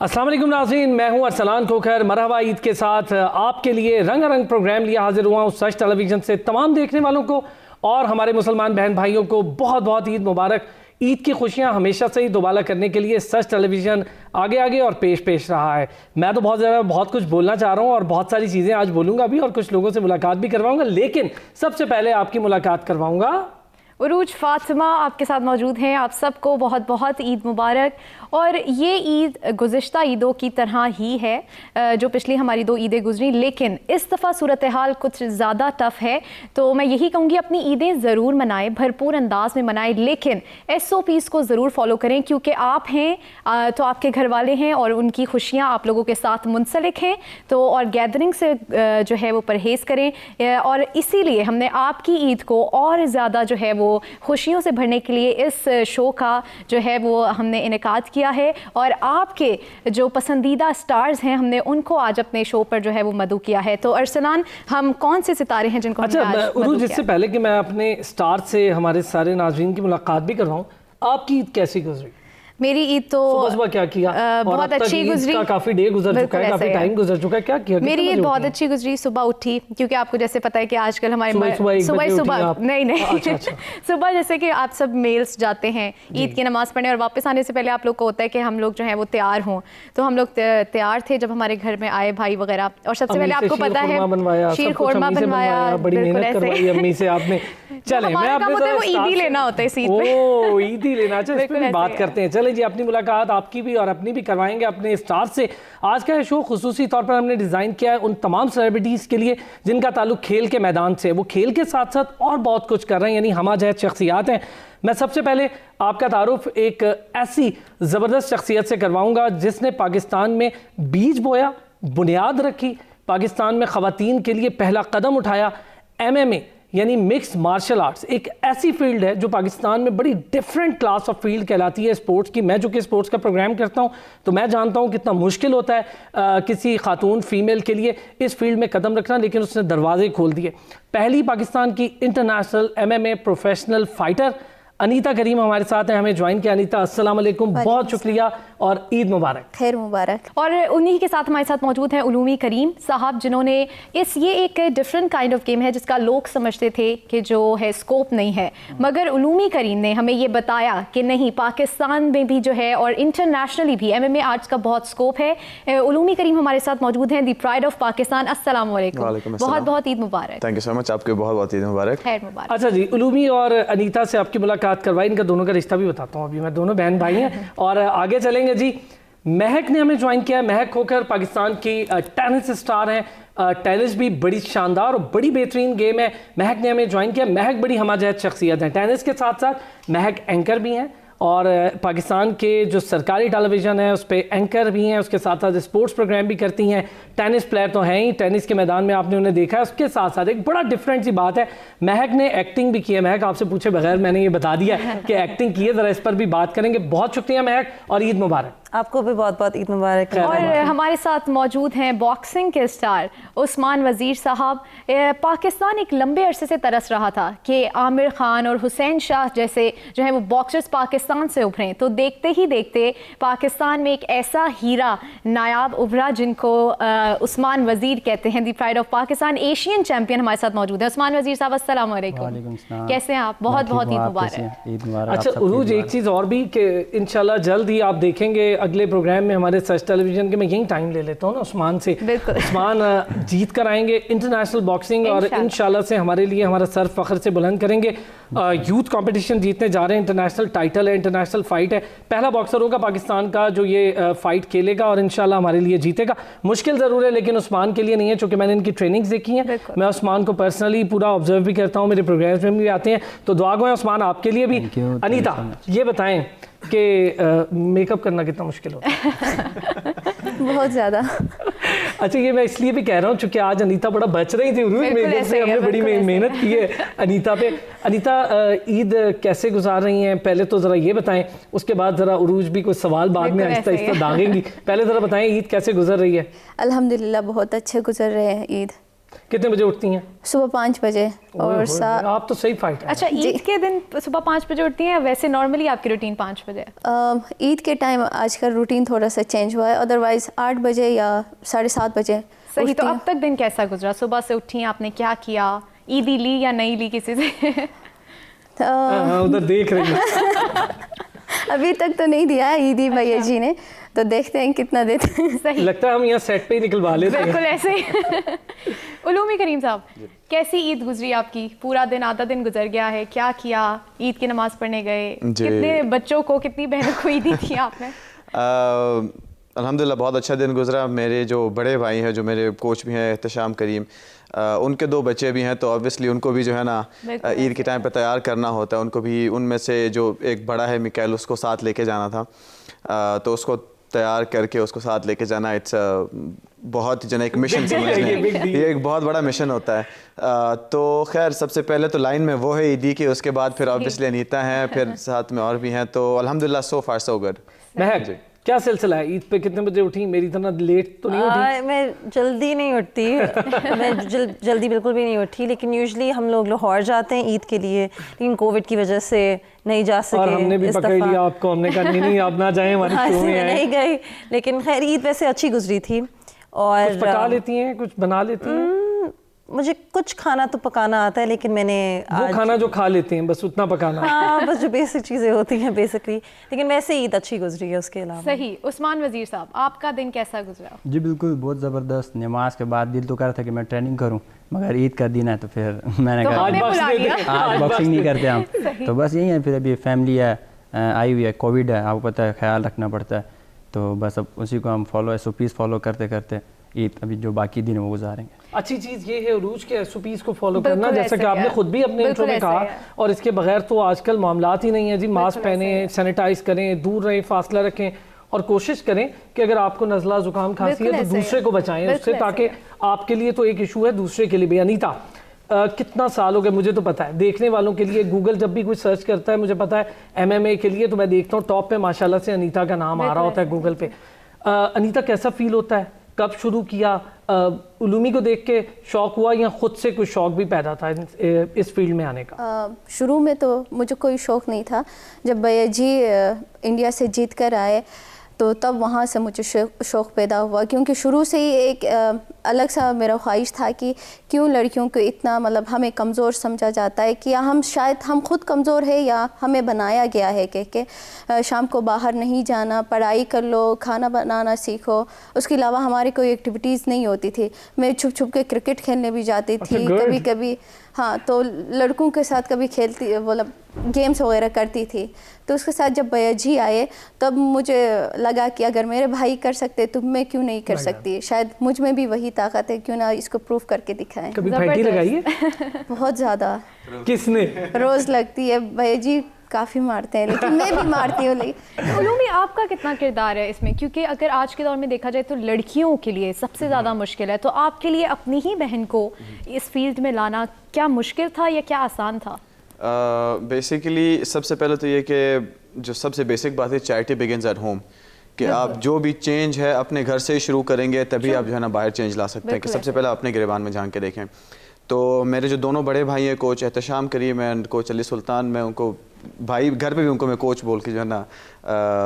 अस्सलाम वालेकुम नाज़रीन, मैं हूं अरसलान खोखर। मरहबा ईद के साथ आप के लिए रंगारंग प्रोग्राम लिया हाजिर हुआ हूं सच टेलीविज़न से। तमाम देखने वालों को और हमारे मुसलमान बहन भाइयों को बहुत बहुत ईद मुबारक। ईद की खुशियां हमेशा से ही दोबारा करने के लिए सच टेलीविज़न आगे आगे और पेश रहा है। मैं तो बहुत कुछ बोलना चाह रहा हूं और बहुत सारी चीज़ें आज बोलूँगा भी और कुछ लोगों से मुलाकात भी करवाऊँगा, लेकिन सबसे पहले आपकी मुलाकात करवाऊँगा उरूज फातिमा आपके साथ मौजूद हैं। आप सबको बहुत बहुत ईद मुबारक। और ये ईद गुज़िश्ता ईदों की तरह ही है जो पिछली हमारी 2 ईदें गुजरी, लेकिन इस दफ़ा सूरत हाल कुछ ज़्यादा टफ़ है। तो मैं यही कहूँगी अपनी ईदें ज़रूर मनाएं, भरपूर अंदाज में मनाएं, लेकिन SOPs को ज़रूर फॉलो करें, क्योंकि आप हैं तो आपके घर वाले हैं और उनकी खुशियाँ आप लोगों के साथ मुंसलिक हैं। तो और गैदरिंग से जो है वो परहेज़ करें, और इसीलिए हमने आपकी ईद को और ज़्यादा जो है वो खुशियों से भरने के लिए इस शो का जो है वो हमने इनेकाद किया है। और आपके जो पसंदीदा स्टार्स हैं हमने उनको आज अपने शो पर जो है वो मदऊ किया है। तो अरसलान, हम कौन से सितारे हैं जिनको अच्छा, उरूज, इससे पहले कि मैं अपने स्टार से हमारे सारे नाज़रीन की मुलाकात भी करवाऊँ, आपकी ईद कैसी गुजरी? मेरी ईद तो सुबह क्या किया? बहुत अच्छी गुजरी। काफी डे गुजर चुका है, काफी टाइम गुजर चुका है, क्या किया? मेरी ईद बहुत अच्छी गुजरी। सुबह उठी, क्योंकि आपको जैसे पता है कि आजकल हमारे सुबह नहीं अच्छा। सुबह जैसे कि आप सब मेल्स जाते हैं ईद की नमाज पढ़ने, और वापस आने से पहले आप लोग को होता है कि हम लोग जो है वो तैयार हों। तो हम लोग तैयार थे जब हमारे घर में आए भाई वगैरह, और सबसे पहले आपको पता है शीर खोरमा बनवाया, बड़ी मेहनत करवाई अम्मी से आपने। चले, मैं आपने वो ईदी लेना होता है इस ईद में। ओ, ईदी लेना। अच्छा, इस पे बात करते हैं। चले जी, अपनी मुलाकात आपकी भी और अपनी भी करवाएंगे अपने स्टार से। आज का शो खुसूसी तौर पर हमने डिज़ाइन किया है उन तमाम सेलिब्रिटीज़ के लिए जिनका ताल्लुक खेल के मैदान से। वो खेल के साथ साथ और बहुत कुछ कर रहे हैं, यानी हमाजहत शख्सियात हैं। मैं सबसे पहले आपका तारुफ एक ऐसी ज़बरदस्त शख्सियत से करवाऊंगा जिसने पाकिस्तान में बीज बोया, बुनियाद रखी, पाकिस्तान में ख़वातीन के लिए पहला कदम उठाया। MMA यानी मिक्स मार्शल आर्ट्स एक ऐसी फील्ड है जो पाकिस्तान में बड़ी डिफरेंट क्लास ऑफ फील्ड कहलाती है स्पोर्ट्स की। मैं जो कि स्पोर्ट्स का प्रोग्राम करता हूं तो मैं जानता हूं कितना मुश्किल होता है किसी खातून फीमेल के लिए इस फील्ड में कदम रखना, लेकिन उसने दरवाजे खोल दिए। पहली पाकिस्तान की international MMA professional fighter Anita Karim हमारे साथ हैं, हमें ज्वाइन किया। अनीता, अस्सलाम वालेकुम, बहुत शुक्रिया और ईद मुबारक। खैर मुबारक। और उन्हीं के साथ हमारे साथ मौजूद हैं उलूमी करीम साहब, जिन्होंने ये एक डिफरेंट काइंड ऑफ गेम है जिसका लोग समझते थे कि जो है स्कोप नहीं है, मगर उलूमी करीम ने हमें ये बताया कि नहीं, पाकिस्तान में भी जो है और इंटरनेशनली भी MMA आर्ट्स का बहुत स्कोप है। उलूमी करीम हमारे साथ मौजूद हैं, दी प्राइड ऑफ पाकिस्तान। अस्सलाम वालेकुम, बहुत बहुत ईद मुबारक। थैंक यू सो मच, आपके बहुत बहुत ईद मुबारक। खैर मुबारक। अच्छा जी, उलूमी और अनीता से आपकी मुलाकात करवाई, इनका दोनों का रिश्ता भी बताता हूँ। अभी मैं दोनों बहन भाई हैं और आगे चलेंगे जी। महक ने हमें ज्वाइन किया है। महक खोखर पाकिस्तान की टेनिस स्टार हैं। टेनिस भी बड़ी शानदार और बड़ी बेहतरीन गेम है। महक ने हमें ज्वाइन किया। महक बड़ी हमाजहत शख्सियत है। टेनिस के साथ साथ महक एंकर भी हैं और पाकिस्तान के जो सरकारी टेलीविज़न है उस पर एंकर भी हैं, उसके साथ साथ स्पोर्ट्स प्रोग्राम भी करती हैं। टेनिस प्लेयर तो हैं ही, टेनिस के मैदान में आपने उन्हें देखा है। उसके साथ साथ एक बड़ा डिफरेंट सी बात है, महक ने एक्टिंग भी की है। महक, आपसे पूछे बगैर मैंने ये बता दिया कि एक्टिंग की है, ज़रा इस पर भी बात करेंगे। बहुत शुक्रिया महक और ईद मुबारक। आपको भी बहुत बहुत ईद मुबारक। और हमारे साथ मौजूद हैं बॉक्सिंग के स्टार उस्मान वज़ीर साहब। पाकिस्तान एक लंबे अरसे से तरस रहा था कि आमिर खान और हुसैन शाह जैसे जो है वो बॉक्सर्स पाकिस्तान से उभरें, तो देखते ही देखते पाकिस्तान में एक ऐसा हीरा नायाब उभरा जिनको उस्मान वज़ीर कहते हैं, the pride of Pakistan. Asian champion हमारे साथ मौजूद है उस्मान वज़ीर साहब। अस्सलाम वालेकुम, कैसे हैं आप? बहुत बहुत ईद मुबारक। अच्छा उरूज, एक चीज़ और भी कि इंशाल्लाह जल्द ही आप देखेंगे अगले प्रोग्राम में हमारे सच टेलीविजन के। मैं यही टाइम ले लेता हूँ ना उस्मान से। उस्मान जीत कर आएंगे इंटरनेशनल बॉक्सिंग और इंशाल्लाह से हमारे लिए हमारा सर फख्र से बुलंद करेंगे। यूथ कंपटीशन जीतने जा रहे हैं, इंटरनेशनल टाइटल है, इंटरनेशनल फाइट है। पहला बॉक्सर होगा पाकिस्तान का जो ये फाइट खेलेगा और इंशाल्लाह हमारे लिए जीतेगा। मुश्किल ज़रूर है लेकिन उस्मान के लिए नहीं है, चूँकि मैंने इनकी ट्रेनिंग्स देखी हैं। मैं उस्मान को पर्सनली पूरा ऑब्जर्व भी करता हूँ, मेरे प्रोग्राम्स में भी आते हैं, तो दुआ गो है उस्मान आपके लिए भी। अनीता, ये बताएं कि मेकअप करना कितना मुश्किल होता है? बहुत ज़्यादा। अच्छा, ये मैं इसलिए भी कह रहा हूँ क्योंकि आज अनीता बड़ा बच रही थी मेकअप से, हमने बड़ी मेहनत की है अनीता पे। अनीता, ईद कैसे गुजार रही हैं पहले तो ज़रा ये बताएं, उसके बाद ज़रा उरूज भी कोई सवाल बाद में आहिस्ता आहिस्ता दागेंगी। पहले ज़रा बताएं ईद कैसे गुजर रही है? अल्हम्दुलिल्लाह बहुत अच्छे गुजर रहे हैं ईद। कितने बजे उठती हैं? सुबह 5 बजे और आप तो सही फाइट है। अच्छा, ईद के दिन सुबह 5 बजे उठती हैं, वैसे नॉर्मली आपकी रूटीन 5 बजे? ईद के टाइम आजकल रूटीन थोड़ा सा चेंज हुआ है, अदरवाइज 8 बजे या 7:30 बजे। सही, तो अब तक दिन कैसा गुजरा? सुबह से उठी आपने क्या किया? ईदी ली या नहीं ली किसी से? उधर देख रही हैं। अभी तक तो नहीं दिया है ईदी भैया जी ने, तो देखते हैं कितना देते हैं। सही, लगता है हम यहाँ सेट पे ही निकलवा लेते हैं। बिल्कुल ऐसे ही। उलूमी करीम साहब, कैसी ईद गुजरी आपकी? पूरा दिन, आधा दिन गुजर गया है, क्या किया? ईद की नमाज पढ़ने गए, कितने बच्चों को, कितनी बहनों को ईदी थी आपने? अल्हम्दुलिल्लाह बहुत अच्छा दिन गुजरा। मेरे जो बड़े भाई हैं, जो मेरे कोच भी हैं एहतशाम करीम, उनके 2 बच्चे भी हैं, तो ऑब्वियसली उनको भी जो है ना ईद के टाइम पे तैयार करना होता है। उनको भी, उनमें से जो एक बड़ा है मिकाइल, उसको साथ लेके जाना था, तो उसको तैयार करके उसको साथ लेके जाना, इट्स बहुत जन एक मिशन समझ लें, ये एक बहुत बड़ा मिशन होता है। तो खैर सबसे पहले तो लाइन में वो है ईदी की, उसके बाद फिर ऑब्वियसली अनीता हैं, फिर साथ में और भी हैं, तो अल्हम्दुलिल्लाह सो फार सो गुड। महक, क्या सिलसिला है? ईद पे कितने बजे उठी? मेरी तरह लेट तो नहीं उठी? मैं जल्दी नहीं उठती। मैं जल्दी बिल्कुल भी नहीं उठी, लेकिन यूजुअली हम लोग लाहौर जाते हैं ईद के लिए, लेकिन कोविड की वजह से नहीं जा सके। और हमने भी पकड़ लिया आपको, हमने कहा नहीं आप ना जाएं, हमारे शो में आए। नहीं गई, लेकिन खैर ईद वैसे अच्छी गुजरी थी। और कुछ पका लेती हैं, कुछ बना लेती हैं? मुझे कुछ खाना तो पकाना आता है, लेकिन मैंने वो खाना जो खा लेते हैं बस उतना पकाना। हाँ, बस जो बेसिक चीज़ें होती हैं बेसिकली, लेकिन वैसे ईद अच्छी गुजरी है उसके अलावा। सही। उस्मान वजीर साहब, आपका दिन कैसा गुजरा? जी बिल्कुल, बहुत ज़बरदस्त। नमाज के बाद दिल तो कर रहा था कि मैं ट्रेनिंग करूं, मगर ईद का दिन है तो फिर मैंने कहा आज बॉक्सिंग नहीं करते हम, तो बस यही है। फिर अभी फैमिली है आई हुई है, कोविड है, आपको पता है, ख्याल रखना पड़ता है, तो बस अब उसी को हम SOPs फॉलो करते करते ईद अभी जो बाकी दिन है वो गुजारेंगे। अच्छी चीज़ ये है उरूज के SOPs को फॉलो करना, जैसा कि आपने खुद भी अपने इंट्रो में कहा, और इसके बगैर तो आजकल मामलात ही नहीं है जी। मास्क पहने, सैनिटाइज करें, दूर रहें, फासला रखें, और कोशिश करें कि अगर आपको नज़ला जुकाम खांसी है तो दूसरे को बचाएं उससे, ताकि आपके लिए तो एक इशू है, दूसरे के लिए भी। अनीता, कितना साल हो गया? मुझे तो पता है, देखने वालों के लिए गूगल जब भी कोई सर्च करता है, मुझे पता है MMA के लिए, तो मैं देखता हूँ टॉप पे माशाल्लाह से अनीता का नाम आ रहा होता है गूगल पे। अनीता, कैसा फील होता है? कब शुरू किया? उलूमी को देख के शौक हुआ या खुद से कोई शौक भी पैदा था इस फील्ड में आने का? शुरू में तो मुझे कोई शौक़ नहीं था। जब भैया जी इंडिया से जीत कर आए तो तब वहाँ से मुझे शौक़ पैदा हुआ, क्योंकि शुरू से ही एक अलग सा मेरा ख्वाहिश था कि क्यों लड़कियों को इतना मतलब हमें कमज़ोर समझा जाता है, कि या हम शायद हम खुद कमज़ोर है या हमें बनाया गया है कि शाम को बाहर नहीं जाना, पढ़ाई कर लो, खाना बनाना सीखो, उसके अलावा हमारी कोई एक्टिविटीज़ नहीं होती थी। मैं छुप छुप के क्रिकेट खेलने भी जाती थी कभी कभी, हाँ, तो लड़कों के साथ कभी खेलती, मतलब गेम्स वगैरह करती थी। तो उसके साथ जब भैया जी आए तब मुझे लगा कि अगर मेरे भाई कर सकते तो मैं क्यों नहीं कर सकती, शायद मुझ में भी वही ताकत है, क्यों ना इसको प्रूव करके दिखाएं। कभी फैटी लगाई है? बहुत ज़्यादा। किसने? रोज़ लगती है, भैया जी काफ़ी मारते हैं, लेकिन मैं भी मारती हूँ। लेकिन उलूमी, आपका कितना किरदार है इसमें? क्योंकि अगर आज के दौर में देखा जाए तो लड़कियों के लिए सबसे ज़्यादा मुश्किल है, तो आपके लिए अपनी ही बहन को इस फील्ड में लाना क्या मुश्किल था या क्या आसान था? बेसिकली सबसे पहले तो ये कि जो सबसे बेसिक बात है, चैरिटी बिगिंस एट होम, कि आप जो भी चेंज है अपने घर से ही शुरू करेंगे, तभी आप जो है ना बाहर चेंज ला सकते हैं। कि सबसे पहले अपने गिरबान में झांक के देखें। तो मेरे जो दोनों बड़े भाई हैं, coach Ehtesham Karim and coach Ali Sultan, मैं उनको भाई, घर पे भी उनको मैं कोच बोल के जो है ना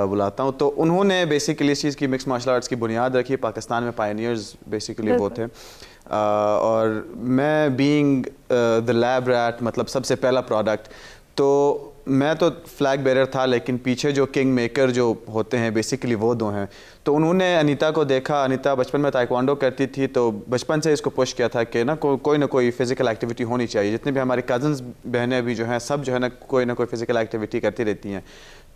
बुलाता हूँ। तो उन्होंने बेसिकली इस चीज़ की मिक्स मार्शल आर्ट्स की बुनियाद रखी। पाकिस्तान में पायनियर्स बेसिकली वो थे। और मैं बीइंग द लैब रैट, मतलब सबसे पहला प्रोडक्ट, तो मैं तो फ्लैग बेरर था, लेकिन पीछे जो किंग मेकर जो होते हैं बेसिकली वो 2 हैं। तो उन्होंने अनीता को देखा, अनीता बचपन में ताइक्वांडो करती थी, तो बचपन से इसको पुश किया था कि ना कोई ना कोई फ़िज़िकल एक्टिविटी होनी चाहिए। जितने भी हमारी कज़न्स बहनें भी जो हैं, सब जो है ना कोई फ़िज़िकल एक्टिविटी करती रहती हैं।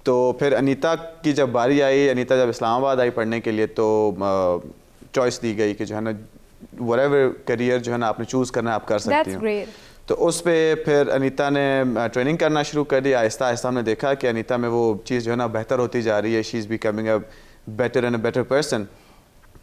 तो फिर अनीता की जब बारी आई, अनीता जब इस्लामाबाद आई पढ़ने के लिए, तो चॉइस दी गई कि जो है ना व्हाटएवर करियर जो है ना आपने चूज़ करना है आप कर सकती हैं। तो उस पे फिर अनीता ने ट्रेनिंग करना शुरू कर दिया। आहिस्ता आहिस्ता हमने देखा कि अनीता में वो चीज़ जो है ना बेहतर होती जा रही है। She is becoming a better and a better person.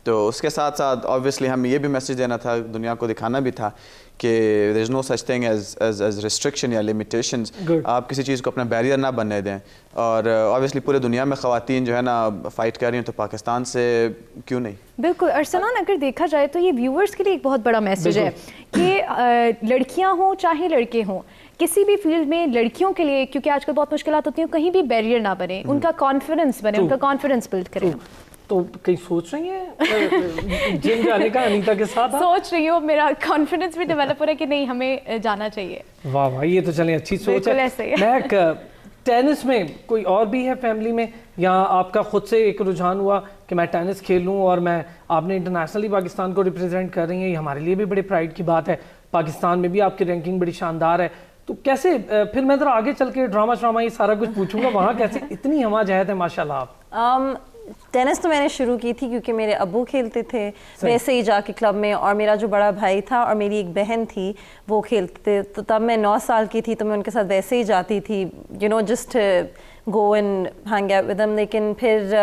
تو اس کے ساتھ ساتھ آبویسلی ہمیں یہ بھی میسیج دینا تھا, دنیا کو دکھانا بھی تھا کہ دیر از نو سچ تھنگ ایز ریسٹرکشن یا لمیٹیشنز. آپ کسی چیز کو اپنا بیریئر نہ بننے دیں. اور آبویسلی پورے دنیا میں خواتین جو ہے نا فائٹ کر رہی ہیں, تو پاکستان سے کیوں نہیں. بالکل. ارسلان, اگر دیکھا جائے تو یہ ویورز کے لیے ایک بہت بڑا میسیج ہے کہ لڑکیاں ہوں چاہے لڑکے ہوں, کسی بھی فیلڈ میں لڑکیوں کے لیے, کیونکہ آج کل بہت مشکلات ہوتی ہیں, کہیں بھی بیریئر نہ بنے, ان کا کانفیڈنس بنے, ان کا کانفیڈنس بلڈ کریں. تو کہیں سوچ رہی ہیں جم جانے کا انیتا کے ساتھ؟ سوچ رہی ہوں, میرا کانفیڈنس بھی ڈیولپ ہو رہا ہے کہ نہیں ہمیں جانا چاہیے. واہ واہ, یہ تو چلیں اچھی سوچ ہے. مہک, ٹینس میں کوئی اور بھی ہے فیملی میں, یا آپ کا خود سے ایک رجحان ہوا کہ میں ٹینس کھیلوں, اور میں آپ نے انٹرنیشنلی پاکستان کو ریپرزینٹ کر رہی ہیں, یہ ہمارے لیے بھی بڑے پرائڈ کی بات ہے, پاکستان میں بھی آپ کی رینکنگ بڑی شاندار ہے. تو کیسے پھر میں ذرا آگے چل کے ڈرامہ یہ سارا کچھ پوچھوں گا, وہاں کیسے اتنی ہمہ جہت ہے ماشاء اللہ آپ؟ ٹینس تو میں نے شروع کی تھی کیونکہ میرے ابو کھیلتے تھے ویسے ہی جا کے کلب میں, اور میرا جو بڑا بھائی تھا اور میری ایک بہن تھی وہ کھیلتے تھے, تو تب میں 9 سال کی تھی, تو میں ان کے ساتھ ویسے ہی جاتی تھی, you know just go and hang out with them. لیکن پھر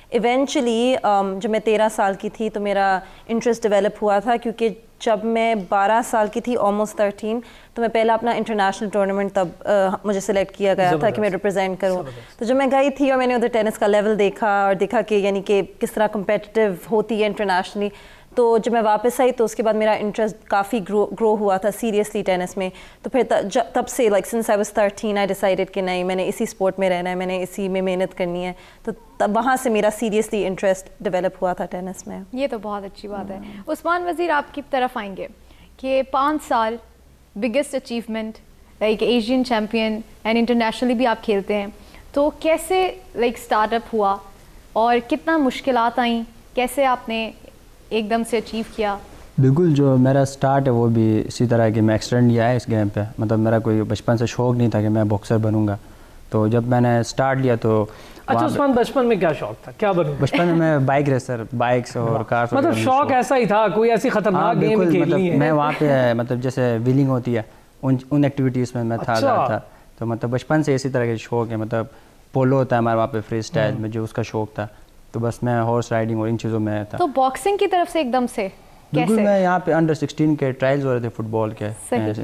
ایونچولی جب میں 13 سال کی تھی تو میرا انٹرسٹ ڈیولپ ہوا تھا, کیونکہ جب میں 12 سال کی تھی, آلموسٹ 13, تو میں پہلا اپنا انٹرنیشنل ٹورنامنٹ تب مجھے سلیکٹ کیا گیا تھا کہ میں ریپرزینٹ کروں. تو جب میں گئی تھی اور میں نے ادھر ٹینس کا لیول دیکھا اور دیکھا کہ یعنی کہ کس طرح کمپیٹیٹیو ہوتی ہے انٹرنیشنلی, تو جب میں واپس آئی تو اس کے بعد میرا انٹرسٹ کافی گرو ہوا تھا سیریسلی ٹینس میں. تو پھر تب سے like since I was 13 I decided کہ نہیں, میں نے اسی اسپورٹ میں رہنا ہے, میں نے اسی میں محنت کرنی ہے. تو تب وہاں سے میرا سیریسلی انٹرسٹ ڈیولپ ہوا تھا ٹینس میں. یہ تو بہت اچھی بات ہے. عثمان وزیر, آپ کی طرف آئیں گے کہ 5 سال biggest achievement, like Asian champion and internationally بھی آپ کھیلتے ہیں, تو کیسے لائک اسٹارٹ اپ ہوا اور کتنا مشکلات آئیں, کیسے آپ نے ایک دم سے اچیو کیا؟ بالکل, جو میرا سٹارٹ ہے وہ بھی اسی طرح کہ میں ایکسیڈنٹ لیا ہے اس گیم پہ. مطلب میرا کوئی بچپن سے شوق نہیں تھا کہ میں باکسر بنوں گا, تو جب میں نے سٹارٹ لیا تو اچھا عثمان, بچپن میں کیا شوق تھا, کیا بنوں؟ بچپن میں میں بائک ریسر, بائکس اور کارس, مطلب شوق ایسا ہی تھا, کوئی ایسی خطرناک گیم کھیلنی ہے؟ میں وہاں پہ مطلب جیسے ویلنگ ہوتی ہے ان ایکٹیویٹیز میں تھا زیادہ تھا. تو مطلب بچپن سے اسی طرح کے شوق ہے. مطلب پولو ہوتا ہے ہمارے وہاں پہ فری اسٹائل میں, جو اس کا شوق تھا, تو بس میں ہارس رائڈنگ اور ان چیزوں میں تھا. تو باکسنگ کی طرف سے ایک دم سے بالکل, میں یہاں پہ انڈر 16 کے ٹرائلز ہو رہے تھے فٹ بال کے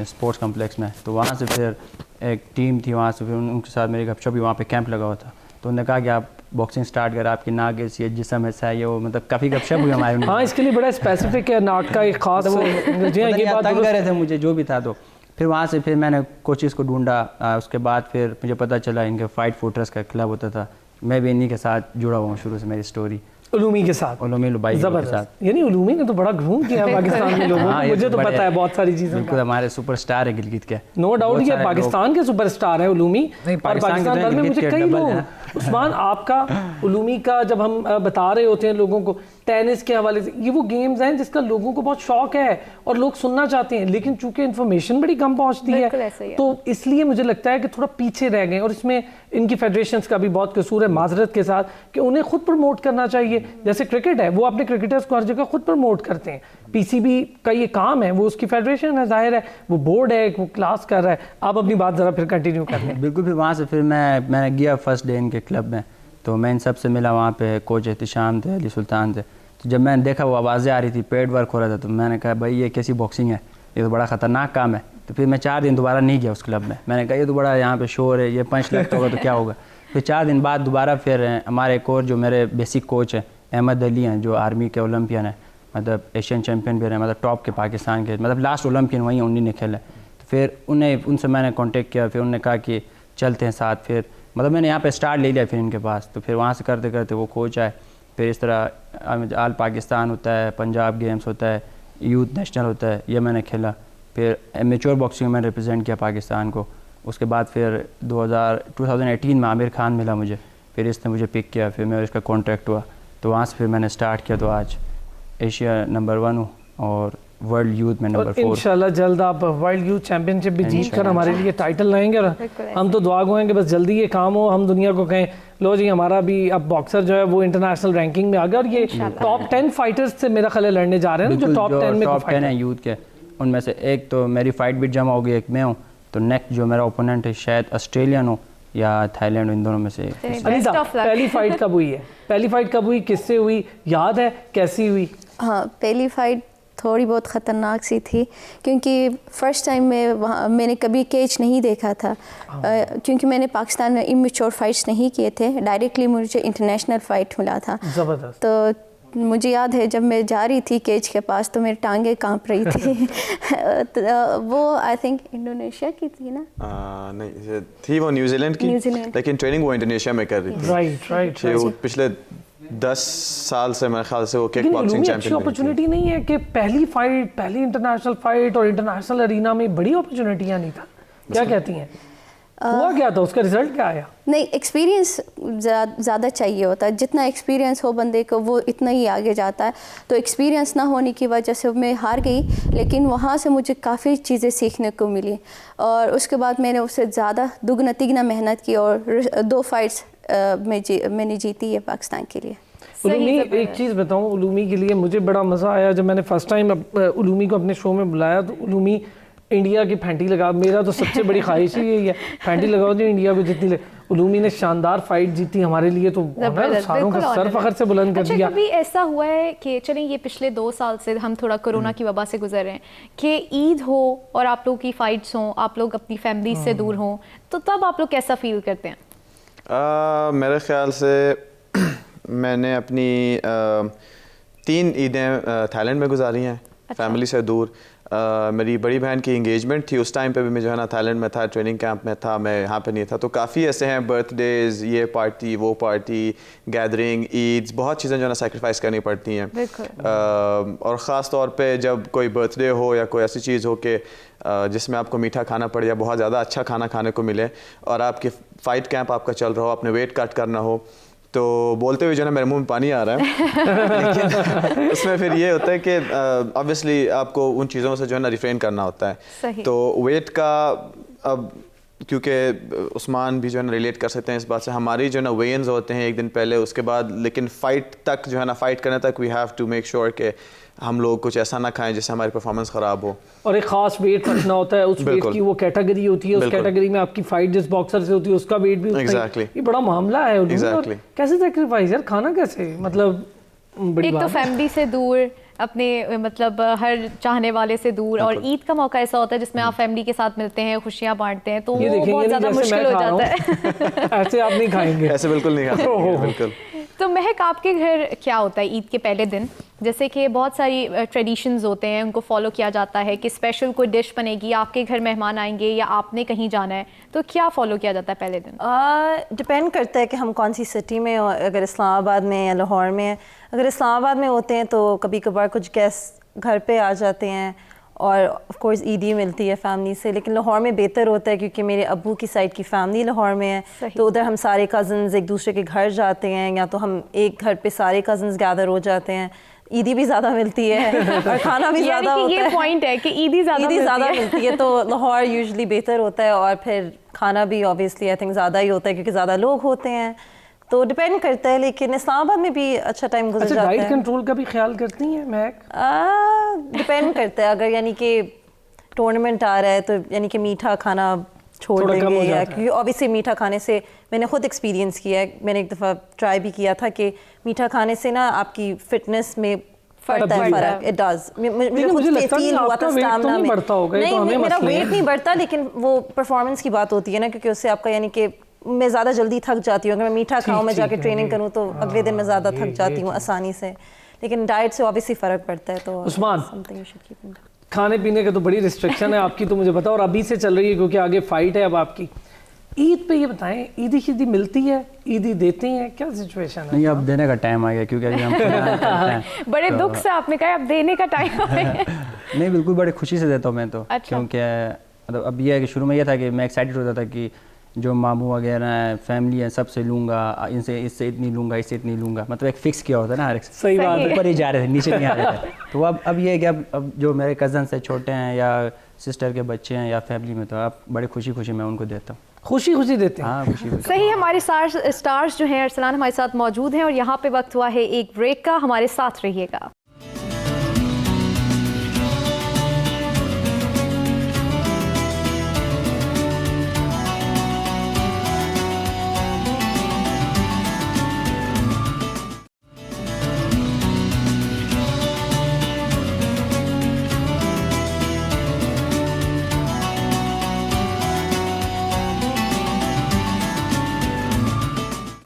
اسپورٹس کمپلیکس میں, تو وہاں سے پھر ایک ٹیم تھی, وہاں سے پھر ان کے ساتھ میری گپ شپ بھی, وہاں پہ کیمپ لگا ہوا تھا, تو انہوں نے کہا کہ آپ باکسنگ سٹارٹ کر, آپ کی ناک ایسی ہے, جسم ایسا ہے, یہ وہ مطلب کافی گپ شپ ہوئی ہمارے. ہاں, اس کے لیے بڑا اسپیسیفک ہے ناک کا ایک خاص, یہ بات تنگ کر رہے تھے مجھے جو بھی تھا. تو پھر وہاں سے پھر میں نے کوچز کو ڈھونڈا, اس کے بعد پھر مجھے پتہ چلا ان کے فائٹ فوٹرس کا کلب ہوتا تھا, میں بھی انہی کے ساتھ جڑا ہوا ہوں شروع سے. میری اسٹوری علومی کے ساتھ, علومی لبائی کے ساتھ, یعنی علومی نے تو بڑا گھوم کیا پاکستان میں لوگوں کو, مجھے تو پتہ ہے بہت ساری چیزیں. بالکل, ہمارے سپر اسٹار ہے گلگت کے, نو ڈاؤٹ, یہ پاکستان کے سپر اسٹار ہیں علومی, اور پاکستان میں مجھے کئی لوگ. عثمان, آپ کا علومی کا جب ہم بتا رہے ہوتے ہیں لوگوں کو ٹینس کے حوالے سے, یہ وہ گیمز ہیں جس کا لوگوں کو بہت شوق ہے اور لوگ سننا چاہتے ہیں, لیکن چونکہ انفارمیشن بڑی کم پہنچتی ہے, تو اس لیے مجھے لگتا ہے کہ تھوڑا پیچھے رہ گئے. اور اس میں ان کی فیڈریشنز کا بھی بہت قصور ہے, معذرت کے ساتھ, کہ انہیں خود پروموٹ کرنا چاہیے. جیسے کرکٹ ہے, وہ اپنے کرکٹرز کو ہر جگہ خود پروموٹ کرتے ہیں. پی سی بی کا یہ کام ہے, وہ اس کی فیڈریشن ہے, ظاہر ہے وہ بورڈ ہے, وہ کلاس کر رہا ہے. آپ اپنی بات ذرا پھر کنٹینیو کر لیں. بالکل, پھر وہاں سے پھر میں نے گیا فرسٹ ڈے ان کے کلب میں, تو میں ان سب سے ملا. وہاں پہ کوچ احتشام تھے, علی سلطان تھے. تو جب میں نے دیکھا وہ آوازیں آ رہی تھی, پیڈ ورک ہو رہا تھا, تو میں نے کہا بھائی یہ کیسی باکسنگ ہے, یہ تو بڑا خطرناک کام ہے. تو پھر میں 4 دن دوبارہ نہیں گیا اس کلب میں. میں نے کہا یہ تو بڑا یہاں پہ شور ہے, یہ پنچ لگتا ہوگا تو کیا ہوگا. پھر 4 دن بعد دوبارہ پھر ہمارے ایک اور جو میرے بیسک کوچ ہیں احمد علی ہیں, جو آرمی کے اولمپئن ہیں, مطلب ایشین چیمپئن بھی رہے, مطلب ٹاپ کے پاکستان کے, مطلب لاسٹ اولمپئن وہیں انہی نے کھیلا. تو پھر ان سے میں نے کانٹیکٹ کیا, پھر انہوں نے کہا کہ چلتے ہیں ساتھ. پھر مطلب میں نے یہاں پہ اسٹارٹ لے لیا پھر ان کے پاس. تو پھر وہاں سے کرتے کرتے وہ کوچ آئے. پھر اس طرح آل پاکستان ہوتا ہے, پنجاب گیمز ہوتا ہے, یوتھ نیشنل ہوتا ہے, یہ میں نے کھیلا. پھر میچور باکسنگ میں ریپرزینٹ کیا پاکستان کو. اس کے بعد پھر 2018 میں عامر خان ملا مجھے, پھر اس نے مجھے پک کیا, پھر میرا اس کا کانٹیکٹ ہوا. تو وہاں سے پھر میں نے اسٹارٹ کیا, تو آج ایشیا نمبر 1 ہوں اور ورلڈ یوتھ میں نمبر 4. انشاءاللہ جلد آپ ورلڈ یوتھ چیمپئن شپ بھی جیت کر ہمارے لیے ٹائٹل لائیں گے, اور ہم تو دعا گوئیں کہ بس جلدی یہ کام ہو, ہم دنیا کو کہیں لو جی ہمارا بھی اب باکسر جو ہے وہ انٹرنیشنل رینکنگ میں آ گیا. اور یہ ٹاپ 10 فائٹرز سے میرا خیال لڑنے جا رہے ہیں, جو ٹاپ 10 ہیں یوتھ کے, ان میں سے ایک تو میری فائٹ بھی جمع ہو گئی, ایک میں ہوں. تو نیکسٹ جو میرا اوپوننٹ ہے شاید آسٹریلین ہو, یا تھائی لینڈ، ان دونوں میں سے. انیتا پہلی فائٹ کب ہوئی ہے؟ پہلی فائٹ کب ہوئی، کس سے ہوئی، یاد ہے کیسی ہوئی؟ ہاں پہلی فائٹ تھوڑی بہت خطرناک سی تھی کیونکہ فرسٹ ٹائم میں نے کبھی کیچ نہیں دیکھا تھا، کیونکہ میں نے پاکستان میں امیچور فائٹس نہیں کیے تھے، ڈائریکٹلی مجھے انٹرنیشنل فائٹ ملا تھا. زبردست. تو مجھے یاد ہے جب میں جا رہی تھی کیچ کے پاس تو میری ٹانگیں کانپ رہی تھی. وہ آئی تھنک انڈونیشیا کی تھی نا؟ نہیں تھی، وہ نیوزی لینڈ کی، لیکن ٹریننگ وہ انڈونیشیا میں کر رہی تھی. رائٹ. پچھلے 10 سال سے میرے خیال سے وہ کک باکسنگ چیمپئن. اپرچونٹی نہیں ہے کہ پہلی فائٹ، پہلی انٹرنیشنل فائٹ اور انٹرنیشنل ارینا میں بڑی اپرچونٹیاں نہیں تھا، کیا کہتی ہیں؟ ہوا کیا تھا، اس کا رزلٹ کیا آیا؟ نہیں، ایکسپیرینس زیادہ چاہیے ہوتا ہے، جتنا ایکسپیرینس ہو بندے کو وہ اتنا ہی آگے جاتا ہے. تو ایکسپیرینس نہ ہونے کی وجہ سے میں ہار گئی، لیکن وہاں سے مجھے کافی چیزیں سیکھنے کو ملی اور اس کے بعد میں نے اس سے زیادہ دگنا تگنا محنت کی اور 2 فائٹس میں نے جیتی ہے پاکستان کے لیے. علومی ایک چیز بتاؤں، علومی کے لیے مجھے بڑا مزہ آیا جب میں نے فرسٹ ٹائم علومی کو اپنے شو میں بلایا تو علومی انڈیا کی پھینٹی لگا. میرا تو سب سے بڑی خواہش ہی یہی ہے پھینٹی لگاؤ جو انڈیا کو جتنی علومی نے شاندار فائٹ جیتی ہمارے لیے تو ساروں کا سر فخر سے بلند کر دیا. کبھی ایسا ہوا ہے کہ چلیں یہ پچھلے 2 سال سے ہم تھوڑا کورونا کی وبا سے گزر رہے ہیں کہ عید ہو اور آپ لوگوں کی فائٹس ہوں، آپ لوگ اپنی فیملی سے دور ہوں، تو تب آپ لوگ کیسا فیل کرتے ہیں؟ میرے خیال سے میں نے اپنی 3 عیدیں تھائی لینڈ میں گزاری ہیں فیملی سے دور. میری بڑی بہن کی انگیجمنٹ تھی، اس ٹائم پہ بھی میں جو ہے نا تھائی لینڈ میں تھا، ٹریننگ کیمپ میں تھا، میں یہاں پہ نہیں تھا. تو کافی ایسے ہیں برتھ ڈیز، یہ پارٹی وہ پارٹی، گیدرنگ، عیدز، بہت چیزیں جو ہے نا سیکریفائس کرنی پڑتی ہیں. اور خاص طور پہ جب کوئی برتھ ڈے ہو یا کوئی ایسی چیز ہو کہ جس میں آپ کو میٹھا کھانا پڑے یا بہت زیادہ اچھا کھانا کھانے کو ملے اور آپ کی فائٹ کیمپ آپ کا چل رہا ہو، اپنے ویٹ کٹ کرنا ہو، تو بولتے ہوئے جو ہے نا میرے منہ میں پانی آ رہا ہے. لیکن اس میں پھر یہ ہوتا ہے کہ آبویسلی آپ کو ان چیزوں سے جو ہے نا ریفرین کرنا ہوتا ہے. تو ویٹ کا اب کیونکہ عثمان بھی جو ہے نا ریلیٹ کر سکتے ہیں اس بات سے، ہماری جو ہے نا ویئنز ہوتے ہیں 1 دن پہلے، اس کے بعد لیکن فائٹ تک جو ہے نا فائٹ کرنے تک we have to make sure کہ ہم لوگ کچھ ایسا نہ کھائیں جس سے ہماری پرفارمنس خراب ہو. اور ایک خاص ویٹ رکھنا ہوتا ہے، اس ویٹ کی وہ کیٹیگری ہوتی ہے، اس کیٹیگری میں آپ کی فائٹ جس باکسر سے ہوتی ہے اس کا ویٹ بھی ہوتا ہے. یہ بڑا معاملہ ہے. کیسے سیکریفائز یار، کھانا کیسے، مطلب ایک تو فیملی سے دور، اپنے مطلب ہر چاہنے والے سے دور، اور عید کا موقع ایسا ہوتا ہے جس میں آپ فیملی کے ساتھ ملتے ہیں، خوشیاں بانٹتے ہیں، تو وہ بہت زیادہ مشکل ہو جاتا ہے. ایسے آپ نہیں کھائیں گے؟ ایسے بالکل نہیں کھائیں گے. بالکل. تو مہک آپ کے گھر کیا ہوتا ہے عید کے پہلے دن؟ جیسے کہ بہت ساری ٹریڈیشنز ہوتے ہیں، ان کو فالو کیا جاتا ہے کہ اسپیشل کوئی ڈش بنے گی، آپ کے گھر مہمان آئیں گے یا آپ نے کہیں جانا ہے، تو کیا فالو کیا جاتا ہے پہلے دن؟ ڈپینڈ کرتا ہے کہ ہم کون سی سٹی میں، اگر اسلام آباد میں یا لاہور میں. اگر اسلام آباد میں ہوتے ہیں تو کبھی کبھار کچھ گیسٹ گھر پہ آ جاتے ہیں اور آف کورس عیدی ملتی ہے فیملی سے. لیکن لاہور میں بہتر ہوتا ہے کیونکہ میرے ابو کی سائڈ کی فیملی لاہور میں ہے، تو ادھر ہم سارے کزنز ایک دوسرے کے گھر جاتے ہیں، یا تو ہم ایک گھر پہ سارے کزنز گیدر ہو جاتے ہیں. عیدی بھی زیادہ ملتی ہے اور کھانا بھی زیادہ ہوتا ہے. یہ پوائنٹ ہے کہ عیدی زیادہ ملتی ہے، تو لاہور یوزلی بہتر ہوتا ہے. اور پھر کھانا بھی آبویسلی آئی تھنک زیادہ ہی ہوتا ہے کیونکہ زیادہ لوگ ہوتے ہیں، تو ڈپینڈ کرتا ہے. لیکن اسلام آباد میں بھی اچھا ٹائم گزر جاتا ہے. ڈائٹ کنٹرول کا بھی خیال کرتی ہیں مہک؟ ڈپینڈ کرتا ہے. اگر یعنی کہ ٹورنامنٹ آ رہا ہے تو یعنی کہ میٹھا کھانا چھوڑ دیں گے، یا کیونکہ اوبیسلی میٹھا کھانے سے میں نے خود ایکسپیرینس کیا ہے، میں نے ایک دفعہ ٹرائی بھی کیا تھا کہ میٹھا کھانے سے نا آپ کی فٹنس میں پڑتا ہے فرق. It does. مجھے خود فیل ہوا تھا اسٹیمنا میں. نہیں میرا ویٹ نہیں بڑھتا، لیکن وہ پرفارمنس کی بات ہوتی ہے نا، کیونکہ اس سے آپ کا یعنی کہ میں زیادہ جلدی تھک جاتی ہوں. اگر میں میٹھا کھاؤں، میں جا کے ٹریننگ کروں تو اگلے دن میں زیادہ تھک جاتی ہوں آسانی سے. لیکن ڈائٹ سے اوبیسلی فرق پڑتا ہے. تو عثمان، کھانے پینے کا تو بڑی ریسٹرکشن ہے آپ کی، تو مجھے بتاؤ، اور ابھی سے چل رہی ہے کیونکہ آگے فائٹ ہے اب آپ کی. عید پہ یہ بتائیں، عیدی شیدی ملتی ہے، عیدی دیتے ہیں، کیا سچویشن ہے؟ نہیں، اب دینے کا ٹائم آ گیا کیونکہ ابھی ہم کرتے ہیں. بڑے دکھ سے آپ نے کہا اب دینے کا ٹائم آ گیا. نہیں، بالکل بڑے خوشی سے دیتا ہوں میں تو، کیونکہ مطلب اب یہ ہے کہ شروع میں یہ تھا کہ میں ایکسائٹیڈ ہوتا تھا کہ جو ماموں وغیرہ ہیں، فیملی ہے، سب سے لوں گا، ان سے اس سے اتنی لوں گا، اس سے اتنی لوں گا، مطلب ایک فکس کیا ہوتا ہے نا ہر ایک. صحیح بات ہے. اوپر ہی جا رہے تھے، نیچے نہیں آ رہے تھے. تو اب یہ ہے کہ اب جو میرے کزنس ہیں، چھوٹے ہیں یا سسٹر کے بچے ہیں یا فیملی میں، تو اب بڑے خوشی خوشی میں ان کو دیتا ہوں. خوشی خوشی دیتے ہیں. ہاں خوشی خوشی. صحیح. ہمارے اسٹارز جو ہیں ارسلان ہمارے ساتھ موجود ہیں، اور یہاں پہ وقت ہوا ہے ایک بریک کا. ہمارے ساتھ رہیے گا.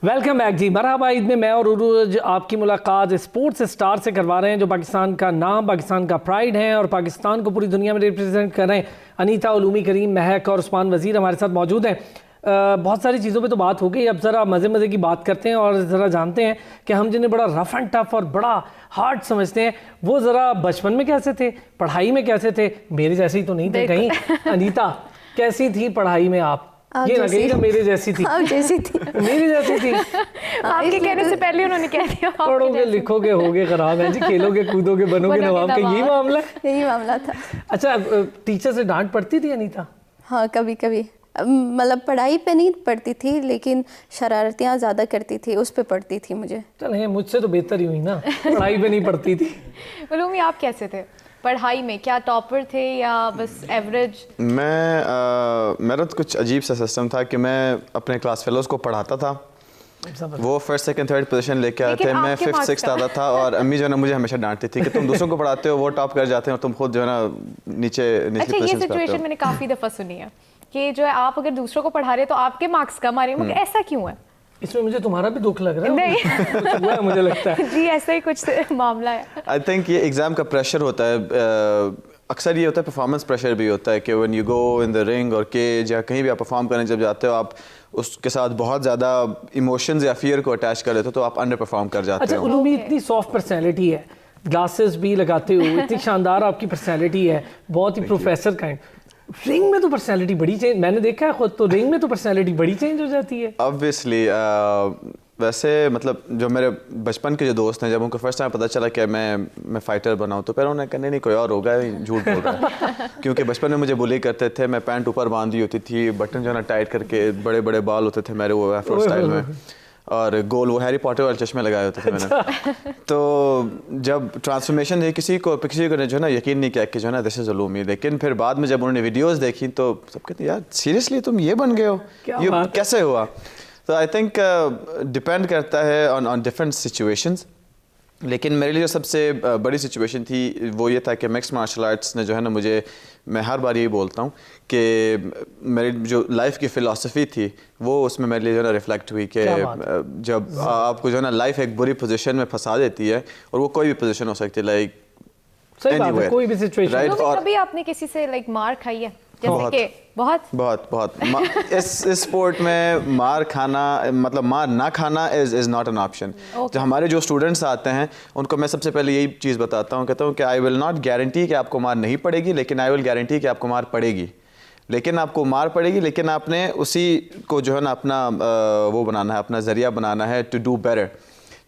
ویلکم بیک جی. مرحبا. عید میں میں اور عروج آپ کی ملاقات اسپورٹس اسٹار سے کروا رہے ہیں جو پاکستان کا نام، پاکستان کا پرائیڈ ہیں اور پاکستان کو پوری دنیا میں ریپرزینٹ کر رہے ہیں. انیتا، علومی کریم، مہک اور عثمان وزیر ہمارے ساتھ موجود ہیں. بہت ساری چیزوں پہ تو بات ہو گئی، اب ذرا مزے کی بات کرتے ہیں اور ذرا جانتے ہیں کہ ہم جنہیں بڑا رف اینڈ ٹف اور بڑا ہارڈ سمجھتے ہیں وہ ذرا بچپن میں کیسے تھے، پڑھائی میں کیسے تھے. میرے جیسے ہی تو نہیں تھے کہیں. انیتا کیسی تھی پڑھائی میں آپ؟ یہ نہ کہیے میرے جیسی تھی. آپ جیسی تھی. میری جیسی تھی. آپ کے کہنے سے پہلے انہوں نے کہہ دیا پڑھو گے لکھو گے ہوگے خراب ہیں جی، کھیلو گے کودو گے بنو گے نواب کا. یہی معاملہ ہے. یہی معاملہ تھا. اچھا ٹیچر سے ڈانٹ پڑتی تھی انیتا؟ ہاں کبھی کبھی، مطلب پڑھائی پہ نہیں پڑھتی تھی لیکن شرارتیاں زیادہ کرتی تھی، اس پہ پڑھتی تھی. چلیں مجھ سے تو بہتر ہی ہوئی نا، پڑھائی پہ نہیں پڑھتی تھی. علومی آپ کیسے تھے پڑھائی میں؟ کیا ٹاپر تھے یا بس ایوریج؟ میرا تو کچھ عجیب سا سسٹم تھا کہ میں اپنے کلاس فیلوز کو پڑھاتا تھا، وہ فرسٹ سیکنڈ تھرڈ پوزیشن لے کے آئے تھے، میں ففتھ سکستھ آتا تھا. اور امی جو ہے نا مجھے ہمیشہ ڈانٹتی تھی کہ تم دوسروں کو پڑھاتے ہو وہ ٹاپ کر جاتے ہیں اور تم خود جو ہے نا نیچے اچھا یہ سچویشن میں نے کافی دفعہ سنی ہے کہ جو ہے آپ اگر دوسروں کو پڑھا رہے تو آپ کے مارکس کم آ رہے ہیں. ایسا کیوں ہے؟ اس میں مجھے تمہارا بھی دکھ لگ رہا ہے. مجھے لگتا ہے جی ایسا ہی کچھ معاملہ ہے. آئی تھنک یہ ایگزام کا پریشر ہوتا ہے، اکثر یہ ہوتا ہے پرفارمنس پریشر بھی ہوتا ہے کہ وین یو گو ان دا رنگ اور کیج یا کہیں بھی آپ پرفارم کرنے جب جاتے ہو آپ اس کے ساتھ بہت زیادہ ایموشنز یا فیئر کو اٹیچ کر لیتے ہو تو آپ انڈر پرفارم کر جاتے ہو. اچھا علومی اتنی سافٹ پرسنالٹی ہے، گلاسز بھی لگاتے ہو، اتنی شاندار آپ کی پرسنالٹی ہے، بہت ہی پروفیسر کائنڈ. رنگ میں تو پرسنالٹی بڑی چینج، میں نے دیکھا ہے خود، تو رنگ میں تو پرسنالٹی بڑی چینج ہو جاتی ہے. آبویسلی ویسے مطلب جو میرے بچپن کے جو دوست ہیں جب ان کو فرسٹ ٹائم پتہ چلا کہ میں فائٹر بناؤں تو پھر انہوں نے کہا نہیں کوئی اور ہوگا، جھوٹ بول رہا ہے. کیونکہ بچپن میں مجھے بلی کرتے تھے، میں پینٹ اوپر باندھی ہوتی تھی، بٹن جو ہے نا ٹائٹ کر کے، بڑے بڑے بال ہوتے تھے میرے وہ افرو اسٹائل میں، اور گول وہ ہیری پاٹر والے چشمے لگائے ہوتے تھے میں نے. تو جب ٹرانسفارمیشن ہے کسی کو نے جو ہے نا یقین نہیں کیا کہ جو ہے نا دس از علومی. لیکن پھر بعد میں جب انہوں نے ویڈیوز دیکھی تو سب کہتے ہیں یار سیریسلی تم یہ بن گئے ہو، یہ کیسے ہوا؟ تو آئی تھنک ڈپینڈ کرتا ہے آن ڈفرینٹ سچویشنز. لیکن میرے لیے جو سب سے بڑی سچویشن تھی وہ یہ تھا کہ مکس مارشل آرٹس نے جو ہے نا مجھے، میں ہر بار یہی بولتا ہوں کہ میری جو لائف کی فلاسفی تھی وہ اس میں میرے لیے جو ہے نا ریفلیکٹ ہوئی کہ جب آپ کو جو ہے نا لائف ایک بری پوزیشن میں پھنسا دیتی ہے، اور وہ کوئی بھی پوزیشن ہو سکتی ہے، لائک کوئی بھی سچویشن. کبھی آپ نے کسی سے لائک مار کھائی ہے؟ جیسے کہ بہت اس اسپورٹ میں مار کھانا، مطلب مار نہ کھانا از ناٹ این آپشن. جو ہمارے جو اسٹوڈنٹس آتے ہیں ان کو میں سب سے پہلے یہی چیز بتاتا ہوں، کہتا ہوں کہ آئی ول ناٹ گارنٹی کہ آپ کو مار نہیں پڑے گی، لیکن آئی ول گارنٹی کہ آپ کو مار پڑے گی. لیکن آپ کو مار پڑے گی، لیکن آپ نے اسی کو جو ہے نا اپنا وہ بنانا ہے، اپنا ذریعہ بنانا ہے ٹو ڈو بیٹر.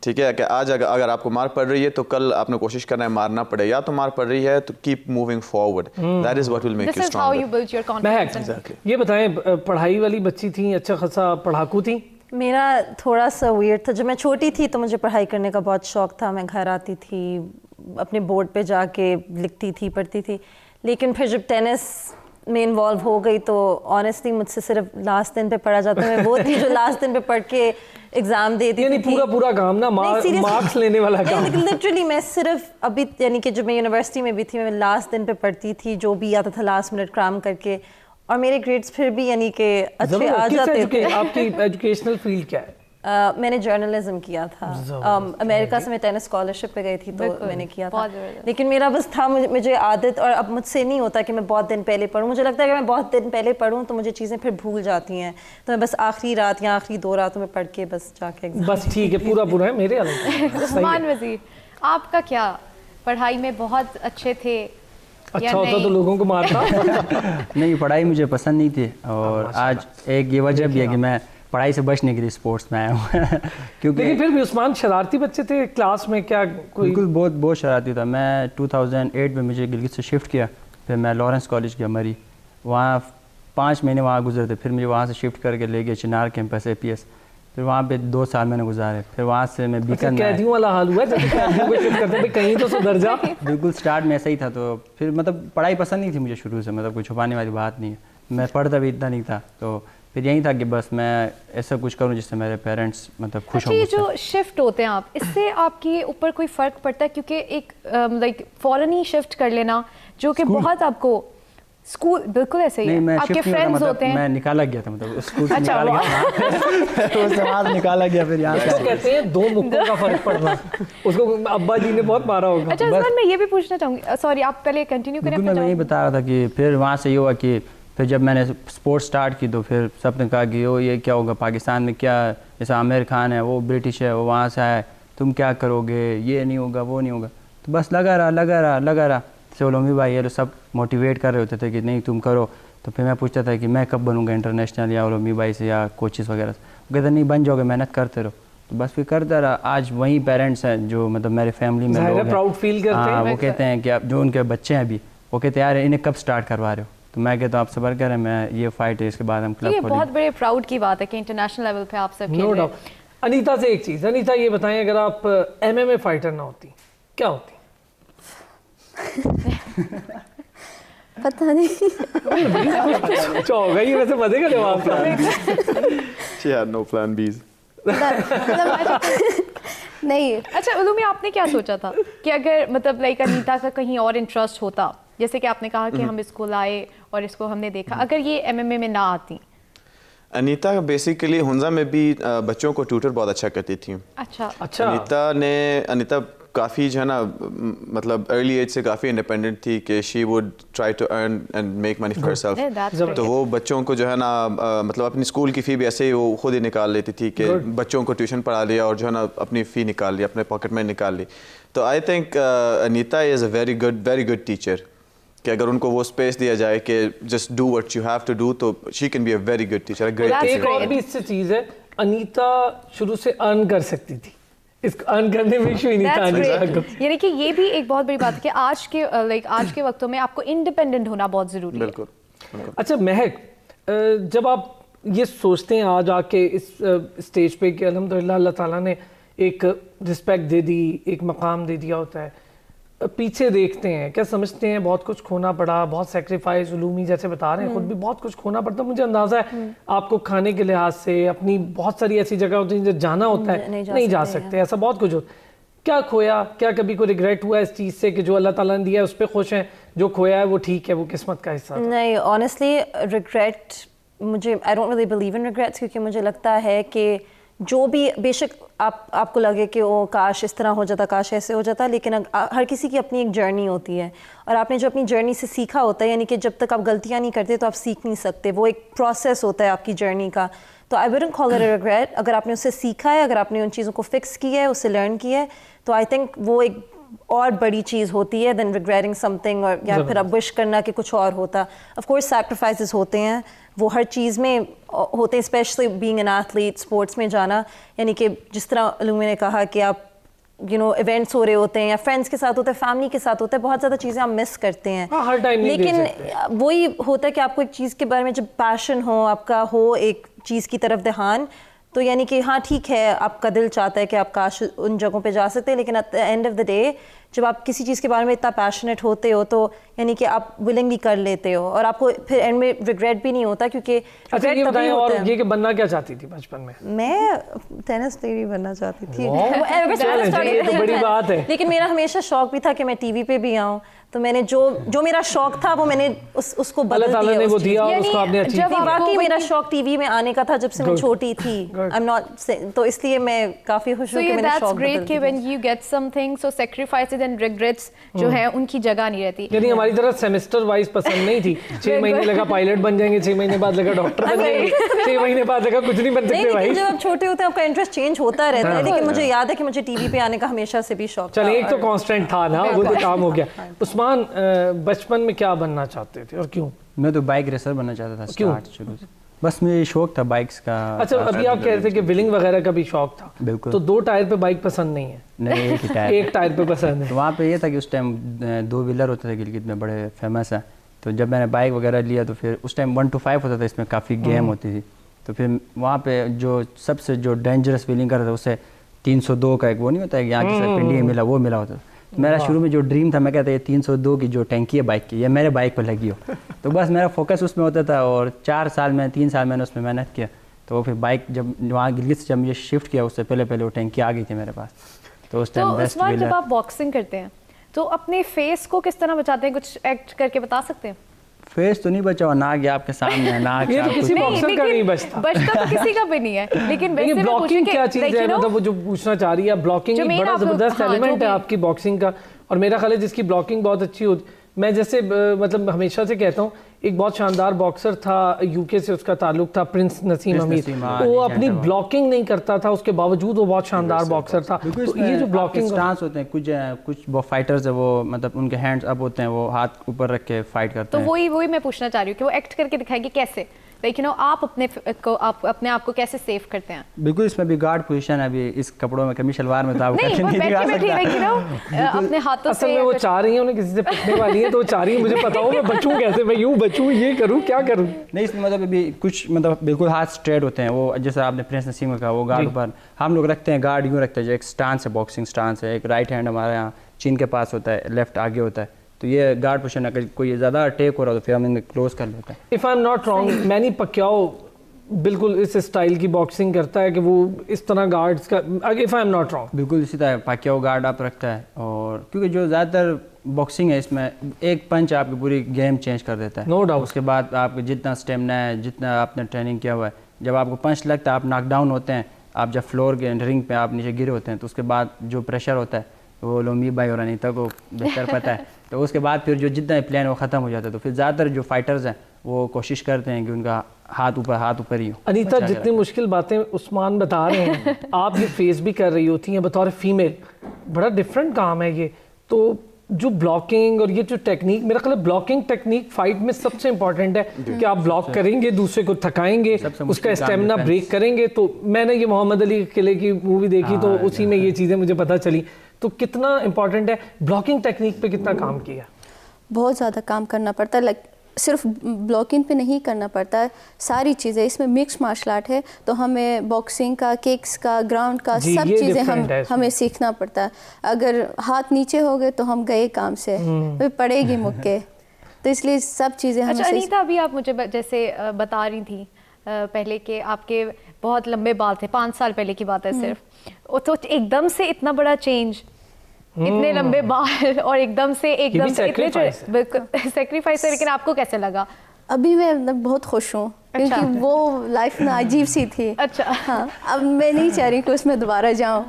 ٹھیک ہے کہ آج اگر آپ کو مار پڑ رہی ہے تو کل آپ نے کوشش کرنا ہے مارنا پڑے، یا تو مار پڑ رہی ہے تو keep moving forward. That is what will make you stronger. یہ بتائیں پڑھائی والی بچی تھیں، اچھا خاصا پڑھاکو تھیں؟ میرا تھوڑا سا ویئرڈ تھا. جب میں چھوٹی تھی تو مجھے پڑھائی کرنے کا بہت شوق تھا، میں گھر آتی تھی اپنے بورڈ پہ جا کے لکھتی تھی، پڑھتی تھی. لیکن پھر جب ٹینس میں انوالو ہو گئی تو آنیسٹلی مجھ سے صرف لاسٹ دن پہ پڑھا جاتا. میں وہ تھی جو لاسٹ دن پہ پڑھ کے ایگزام دے دی تھی. پورا کام نا مارکس لینے والا کام. لٹرلی میں صرف ابھی یعنی کہ جب میں یونیورسٹی میں بھی تھی میں لاسٹ دن پہ پڑھتی تھی، جو بھی آتا تھا لاسٹ منٹ کرام کر کے، اور میرے گریڈس پھر بھی یعنی کہ اچھے آ جاتے تھے. آپ کی ایجوکیشنل فیلڈ کیا ہے؟ میں نے جرنلزم کیا تھا. امریکہ سے میں ٹینس اسکالرشپ پہ گئی تھی تو میں نے کیا تھا. لیکن میرا بس تھا مجھے عادت، اور اب مجھ سے نہیں ہوتا کہ میں بہت دن پہلے پڑھوں. مجھے لگتا ہے کہ میں بہت دن پہلے پڑھوں تو مجھے چیزیں پھر بھول جاتی ہیں، تو میں بس آخری رات یا آخری 2 راتوں میں پڑھ کے بس جا کے بس ٹھیک ہے پورا ہے میرے. عثمان وزیر آپ کا کیا؟ پڑھائی میں بہت اچھے تھے؟ اچھا ہوتا تو لوگوں کو مارتا. نہیں پڑھائی مجھے پسند نہیں تھی، اور آج ایک یہ وجہ بھی ہے کہ میں پڑھائی سے بچنے کے لیے اسپورٹس میں آیا ہوں. کیونکہ پھر بھی عثمان شرارتی بچے تھے کلاس میں کیا؟ بالکل بہت شرارتی تھا. میں 2008 میں مجھے گلگت سے شفٹ کیا، پھر میں لارنس کالج گیا مری، وہاں 5 مہینے وہاں گزرے تھے. پھر مجھے وہاں سے شفٹ کر کے لے گئے چنار کیمپس APS، پھر وہاں پہ 2 سال میں نے گزارے. پھر وہاں سے میں بیکن قیدیوں والا حال ہوا جب قیدیوں کو شفٹ کرتے کہیں تو سدھر جا. بالکل اسٹارٹ میں ایسا ہی تھا. تو پھر مطلب پڑھائی پسند نہیں تھی مجھے شروع سے، مطلب کوئی چھپانے والی بات نہیں ہے، میں پڑھتا بھی اتنا نہیں تھا. تو پھر یہی تھا کہ بس میں ایسا کچھ کروں جس سے میرے پیرنٹس مطلب خوش ہوں. یہ جو شفٹ ہوتے ہیں آپ، اس سے آپ کے اوپر کوئی فرق پڑتا ہے؟ کیونکہ ایک لائک فوراً ہی شفٹ کر لینا جو کہ بہت آپ کو स्कूल बिल्कुल ऐसे ही नहीं, है, मैं आपके शिफ्ट नहीं होता, फ्रेंड्स मतलब होते हैं। मैं निकाला गया था, मतलब स्कूल से अच्छा, निकाला गया उसके बाद निकाला गया, फिर यहाँ इसको कहते हैं दो मुक्कों का फर्क पड़ना। उसको अब्बा जी ने बहुत मारा होगा। अच्छा उस्मान, मैं ये भी पूछना चाहूँगी, सॉरी आप पहले कंटिन्यू करें। मैं यही बता रहा था कि फिर वहाँ से ये हुआ कि फिर जब मैंने स्पोर्ट्स स्टार्ट की तो फिर सब ने कहा कि ओ ये क्या होगा, पाकिस्तान में क्या, जैसा आमिर खान है वो ब्रिटिश है, वो वहाँ से आया, तुम क्या करोगे, ये नहीं होगा वो नहीं होगा। तो बस लगा रहा से ओलमी भाई ये सब मोटिवेट कर रहे होते थे कि नहीं तुम करो। तो फिर मैं पूछता था कि मैं कब बनूंगा इंटरनेशनल, या ओलमी भाई से या कोचेस वगैरह से, वो कहते नहीं बन जाओगे, मेहनत करते रहो। तो बस फिर करता रहा। आज वही पेरेंट्स हैं जो मतलब मेरे फैमिली में लोग हैं, प्राउड फील करते हैं। वो कहते हैं कि आप जो उनके बच्चे हैं अभी, वो कहते हैं यार इन्हें कब स्टार्ट करवा रहे हो। तो मैं कहता हूँ आप सब्र करें, मैं ये फाइट है इसके बाद हम क्लब खोलेंगे। ये बहुत बड़े प्राउड की बात है कि इंटरनेशनल लेवल पे आप सब खेल रहे हैं। अनीता से एक चीज़, अनीता ये बताएं अगर आप MMA फाइटर ना होती क्या होती? पता नहीं। अच्छा होगा ये, वैसे मजे का जवाब था। She had no plan B's. नहीं। अच्छा उलूमी, आपने क्या सोचा था कि अगर मतलब लाइक अनीता का कहीं और इंटरेस्ट होता, जैसे कि आपने कहा कि हम इसको लाए और इसको हमने देखा, अगर ये MMA में ना आती? अनीता बेसिकली हुंजा में भी बच्चों को ट्यूटर बहुत अच्छा करती थी। अच्छा। अनीता काफ़ी जो है ना मतलब अर्ली एज से काफ़ी इंडिपेंडेंट थी कि she would try to earn and make money for herself. तो वो बच्चों को जो है ना मतलब अपनी स्कूल की फ़ी भी ऐसे ही वो खुद ही निकाल लेती थी कि बच्चों को ट्यूशन पढ़ा लिया और जो है ना अपनी फ़ी निकाल ली, अपने पॉकेट में निकाल ली। तो I think Anita is a very good teacher कि अगर उनको वो स्पेस दिया जाए कि just do what you have to do, तो she can be a very good teacher, great teacher. एक और भी इससे चीज़ है, अनीता शुरू से अर्न कर सकती थी, इसको अर्न करने में इशू ही नहीं था। यानी कि ये भी एक बहुत बड़ी बात है कि आज के वक्तों में आपको इंडिपेंडेंट होना बहुत ज़रूरी है। बिल्कुल। अच्छा महक, जब आप ये सोचते हैं आज आके इस स्टेज पे कि अल्हम्दुलिल्लाह अल्लाह ताला ने एक रिस्पेक्ट दे दी, एक मकाम दे दिया होता है, पीछे देखते हैं क्या समझते हैं बहुत कुछ खोना पड़ा, बहुत सेक्रीफाइस, उलूमी जैसे बता रहे हैं खुद भी बहुत कुछ खोना पड़ता। मुझे अंदाजा है आपको खाने के लिहाज से अपनी बहुत सारी ऐसी जगह होती हैं जो जाना होता है नहीं जा सकते, ऐसा बहुत कुछ होता। क्या खोया, क्या कभी कोई रिग्रेट हुआ इस चीज़ से कि जो अल्लाह ताला ने दिया है उस पर खुश हैं, जो खोया है वो ठीक है, वो किस्मत का हिस्सा? नहीं, ऑनेस्टली रिग्रेट मुझे, I don't really believe in regrets, क्योंकि मुझे लगता है कि जो भी बेशक आपको लगे कि वो काश इस तरह हो जाता, काश ऐसे हो जाता, लेकिन हर किसी की अपनी एक जर्नी होती है और आपने जो अपनी जर्नी से सीखा होता है, यानी कि जब तक आप गलतियाँ नहीं करते तो आप सीख नहीं सकते, वो एक प्रोसेस होता है आपकी जर्नी का। तो I wouldn't call it a regret. अगर आपने उससे सीखा है, अगर आपने उन चीज़ों को फिक्स किया है, उससे लर्न किया है, तो आई थिंक वो एक और बड़ी चीज़ होती है देन रिग्रेटिंग समथिंग, और या फिर अब विश करना कि कुछ और होता। ऑफ कोर्स सैक्रिफाइसेस होते हैं, वो हर चीज़ में होते हैं, specially being an athlete, sports में जाना, यानी कि जिस तरह उलूमी ने कहा कि आप इवेंट्स हो रहे होते हैं या फ्रेंड्स के साथ होते हैं, फैमिली के साथ होता है, बहुत ज़्यादा चीज़ें आप मिस करते हैं। हर टाइम नहीं लेकिन वही होता है कि आपको एक चीज़ के बारे में जब पैशन हो, आपका हो एक चीज़ की तरफ ध्यान, तो यानी कि हाँ ठीक है, आपका दिल चाहता है कि आप काश उन जगहों पे जा सकते हैं, लेकिन at the end of the day जब आप किसी चीज़ के बारे में इतना पैशनेट होते हो तो यानी कि आप विलिंगली कर लेते हो और आपको फिर एंड में रिग्रेट भी नहीं होता, क्योंकि अच्छा ये बताएं, और ये कि बनना क्या चाहती थी बचपन में? मैं टेनिस प्लेयर बनना चाहती थी। ये तो बड़ी बात है। लेकिन मेरा हमेशा शौक भी था कि मैं टीवी पे भी आऊँ, तो मैंने जो मेरा शौक था वो मैंने उसको बदल दिया। अल्लाह ने वो दिया और उसको आपने अचीव किया। वाकई मेरा शौक टीवी में आने का था जब से मैं छोटी थी। आई एम नॉट, तो इसलिए मैं काफी खुश हूं कि मैंने शौक बदल दिया। कि when you get something so sacrifices and regrets जो है उनकी जगह नहीं रहती। यानी हमारी तरह सेमेस्टर वाइज पसंद नहीं थी, 6 महीने लगा पायलट बन जाएंगे, 6 महीने बाद लगा डॉक्टर बन जाएंगे, 6 महीने बाद लगा कुछ नहीं बन सकते भाई। जब आप छोटे होते हैं आपका इंटरेस्ट चेंज होता रहता है, लेकिन मुझे याद है कि मुझे टीवी पे आने का हमेशा से भी शौक था। चलिए एक तो कांस्टेंट था ना, वो तो काम हो गया। उस्मान बचपन में क्या बनना चाहते थे और क्यों? मैं तो बाइक रेसर बनना चाहता था स्टार्ट शुरू से, बस मुझे शौक था बाइक्स का। अच्छा अभी आप कह रहे थे कि व्हीलिंग वगैरह का भी शौक था। बिल्कुल। तो 2 टायर पे बाइक पसंद नहीं है? नहीं, एक ही टायर। एक टायर पे पसंद है। तो वहाँ पे ये था कि उस टाइम 2 व्हीलर होते थे गिलगित में, बड़े फेमस है। तो जब मैंने बाइक वगैरह लिया तो फिर उस टाइम 1 to 5 होता था, इसमें काफ़ी गेम होती थी। तो फिर वहाँ पे जो सबसे जो डेंजरस व्हीलिंग कर रहा था उससे 302 का एक वो नहीं होता है यहाँ की पिंडी मिला, वो मिला होता था। मेरा शुरू में जो ड्रीम था, मैं कहता ये 302 की जो टैंकी है बाइक की, ये मेरे बाइक पर लगी हो। तो बस मेरा फोकस उसमें होता था और 3 साल मैंने उसमें मेहनत किया। तो फिर बाइक जब वहाँ गिलगित से जब मुझे शिफ्ट किया उससे पहले वो टैंकी आ गई थी मेरे पास। तो उस टाइम बेस्ट व्हीलर। जब आप बॉक्सिंग करते हैं तो अपने फेस को किस तरह बचाते हैं, कुछ एक्ट करके बता सकते हैं? फेस तो नहीं बचा हुआ, नाक आप के सामने है, नाक ये तो किसी बॉक्सर का नहीं बचता तो किसी का भी नहीं है। लेकिन वैसे मैं ब्लॉकिंग क्या चीज है, मतलब वो जो पूछना चाह रही है, ब्लॉकिंग एक बड़ा जबरदस्त एलिमेंट है आपकी बॉक्सिंग का, और मेरा ख्याल है जिसकी ब्लॉकिंग बहुत अच्छी होती, मैं जैसे मतलब हमेशा से कहता हूँ, एक बहुत शानदार बॉक्सर था यूके से, उसका ताल्लुक था प्रिंस नसीम हमीद, वो अपनी ब्लॉकिंग नहीं करता था, उसके बावजूद वो बहुत शानदार बॉक्सर था। तो ये जो ब्लॉकिंग स्टांस होते हैं, कुछ वो फाइटर्स है वो मतलब उनके हैंड्स अप होते हैं, वो हाथ ऊपर रख के फाइट करते हैं। तो वही मैं पूछना चाह रही हूँ कि वो एक्ट करके दिखाएंगे कैसे, लेकिन आप अपने आप को कैसे सेव करते हैं? बिल्कुल, इसमें भी गार्ड पोजीशन है, अभी इस कपड़ों में कमी शलवार में तो आप नहीं, अपने हाथों से वो चाह रही है उन्हें किसी से पिटने वाली है, तो वो चाह रही है मुझे पता हो मैं बचूं कैसे, मैं यूं बचूं, ये करूं, क्या करूं। नहीं, इसमें मतलब अभी कुछ मतलब बिल्कुल हाथ स्ट्रेट होते हैं, वो जैसे आपने प्रिंस नसीम का कहा, वो गार्ड ऊपर हम लोग रखते हैं, गार्ड यूँ रखते हैं, जो एक स्टांस है, बॉक्सिंग स्टांस है, एक राइट हैंड हमारे यहाँ चिन के पास होता है, लेफ्ट आगे होता है, तो ये गार्ड पोजीशन है, कोई ज़्यादा अटैक हो रहा है तो फिर हम इन्हें क्लोज कर लेते हैं। If I am not wrong, Manny Pacquiao बिल्कुल इस स्टाइल की बॉक्सिंग करता है कि वो इस तरह गार्ड्स का, if I am not wrong, बिल्कुल इसी तरह पक्याओ गार्ड आप रखता है, और क्योंकि जो ज़्यादातर बॉक्सिंग है इसमें एक पंच आपकी पूरी गेम चेंज कर देता है। No doubt. उसके बाद आपको जितना स्टेमिना है, जितना आपने ट्रेनिंग किया हुआ है, जब आपको पंच लगता है आप नॉक डाउन होते हैं, आप जब फ्लोर के रिंग पे आप नीचे गिरे होते हैं, तो उसके बाद जो प्रेशर होता है वो लोमी भाई और अनीता को बेहतर पता है, तो उसके बाद फिर जो जितना प्लान वो ख़त्म हो जाता है, तो फिर ज़्यादातर जो फाइटर्स हैं वो कोशिश करते हैं कि उनका हाथ ऊपर ही हो। अनीता, जितनी मुश्किल बातें उस्मान बता रहे हैं आप ये फेस भी कर रही होती हैं बतौर फीमेल, बड़ा डिफरेंट काम है ये। तो जो ब्लॉकिंग और ये जो टेक्निक, मेरा ख्याल है ब्लॉकिंग टेक्निक फाइट में सबसे इंपॉर्टेंट है कि आप ब्लॉक करेंगे, दूसरे को थकाएंगे, उसका स्टेमिना ब्रेक करेंगे। तो मैंने ये मोहम्मद अली किले की मूवी देखी, तो उसी में ये चीज़ें मुझे पता चली। तो कितना इंपॉर्टेंट है ब्लॉकिंग टेक्निक पे, कितना काम किया? बहुत ज़्यादा काम करना पड़ता है, सिर्फ ब्लॉकिंग पे नहीं करना पड़ता है, सारी चीज़ें इसमें मिक्स मार्शल आर्ट है, तो हमें बॉक्सिंग का, किक्स का, ग्राउंड का, सब चीज़ें हमें सीखना पड़ता है। अगर हाथ नीचे हो गए तो हम गए काम से, फिर पड़ेगी मुक्के, तो इसलिए सब चीज़ें हमें। अच्छा अनीता, अभी आप मुझे जैसे बता रही थी पहले कि आपके बहुत लंबे बाल थे, 5 साल पहले की बात है सिर्फ, तो एकदम से इतना बड़ा चेंज, इतने लंबे बाल और एकदम से इतने सैक्रिफाइस है, लेकिन आपको कैसे लगा? अभी मैं बहुत खुश हूँ, क्योंकि वो लाइफ में अजीब सी थी। अच्छा, हाँ, अब मैं नहीं चाह रही कि उसमें दोबारा जाऊँ।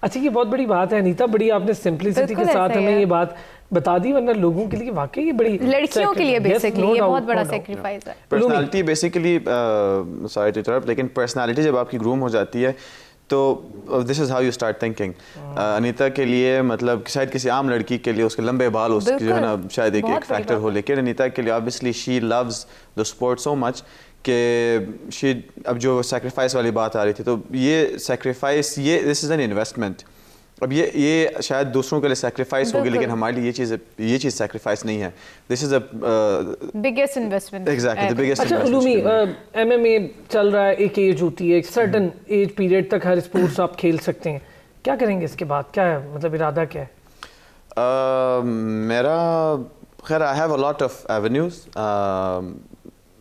अच्छा, ये बहुत बड़ी बात है अनीता, बड़ी आपने सिंपलिसिटी के साथ हमें ये बात बता दी, वरना लोगों के लिए वाकई ये बड़ी, लड़कियों के लिए बेसिकली ये बहुत बड़ा सैक्रिफाइस है। Personality basically, sorry to interrupt, लेकिन पर्सनालिटी जब आपकी ग्रूम हो जाती है तो this is how you start thinking. Anita के लिए मतलब शायद किसी आम लड़की के लिए उसके लंबे बाल उसके जो है ना शायद एक फैक्टर हो, लेकिन अनीता के लिए obviously she loves the sport so much कि शी, अब जो सेक्रीफाइस वाली बात आ रही थी, तो ये सेक्रीफाइस, ये दिस इज़ एन इन्वेस्टमेंट। अब ये शायद दूसरों के लिए सेक्रीफाइस होगी, लेकिन हमारे लिए ये चीज़ सेक्रीफाइस नहीं है। This is a biggest investment. Exactly the biggest investment. अच्छा उलूमी, एमएमए चल रहा है, एक एज होती है, एक सर्टन एज पीरियड तक हर स्पोर्ट्स आप खेल सकते हैं, क्या करेंगे इसके बाद, क्या है मतलब इरादा क्या है? मेरा खैर, I have a lot of avenues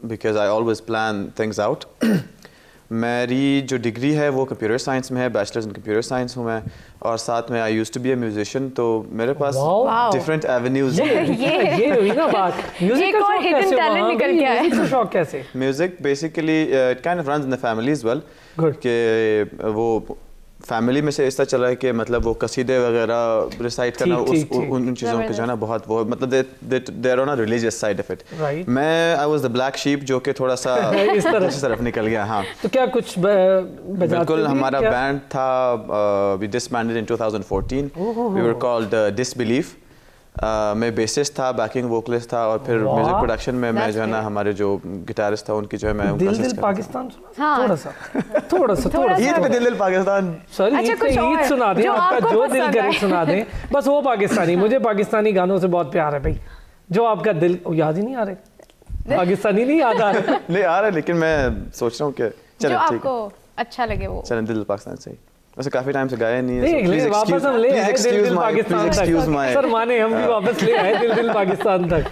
because I always plan things out. मेरी जो डिग्री है वो कंप्यूटर साइंस में है, बैचलर्स इन कंप्यूटर साइंस हूँ मैं, और साथ में I used to be a musician, तो मेरे पास डिफरेंट एवेन्यूज हैं। ये हुई ना बात, म्यूजिक का हिडन टैलेंट निकल के आया। म्यूजिक का शौक कैसे? Music basically it kind of runs in the family as well, कि वो फैमिली में से इस तरह चला है कि मतलब वो कसीदे वगैरह रिसाइट करना, उन चीज़ों के जो है ना बहुत वो मतलब they are on a religious side of it. मैं I was the black sheep जो कि थोड़ा सा इस तरफ निकल गया। हाँ, तो क्या कुछ बिल्कुल, हमारा बैंड था, we disbanded in 2014, we were called Disbelief. मैं बेसिस्ट था, बैकिंग वोकलिस्ट था, और फिर म्यूजिक प्रोडक्शन में मैं जो है ना हमारे जो गिटारिस्ट था उनकी जो है मैं दिल पाकिस्तान थोड़ा सा ईद पे दिल पाकिस्तान, सॉरी ईद सुना दें, आपका जो दिल करे सुना दें, बस वो पाकिस्तानी। मुझे पाकिस्तानी गानों से बहुत प्यार है भाई, जो आपका दिल, याद ही नहीं आ रहे पाकिस्तानी, नहीं याद आ रहे नहीं आ रहा, लेकिन मैं सोच रहा हूँ कि चलो आपको अच्छा लगे वो चलें दिल पाकिस्तान से। वैसे काफी टाइम से गाया नहीं है, प्लीज वापस हम ले आए दिल पाकिस्तान तक। सर माने, हम भी वापस ले आए दिल पाकिस्तान तक।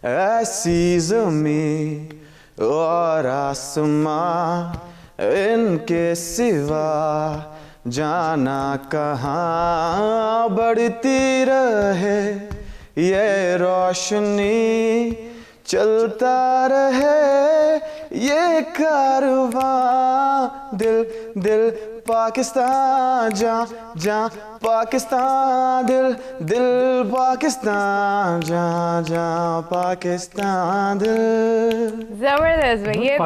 ऐसी ज़मीं और आसमां इनके सिवा जाना कहाँ, बढ़ती रहे ये रोशनी चलता रहे ये कारवां दिल दिल पाकिस्तान जा जा पाकिस्तान दिल दिल पाकिस्तान जा जा पाकिस्तान दिल। जबरदस्त भाई, ये तो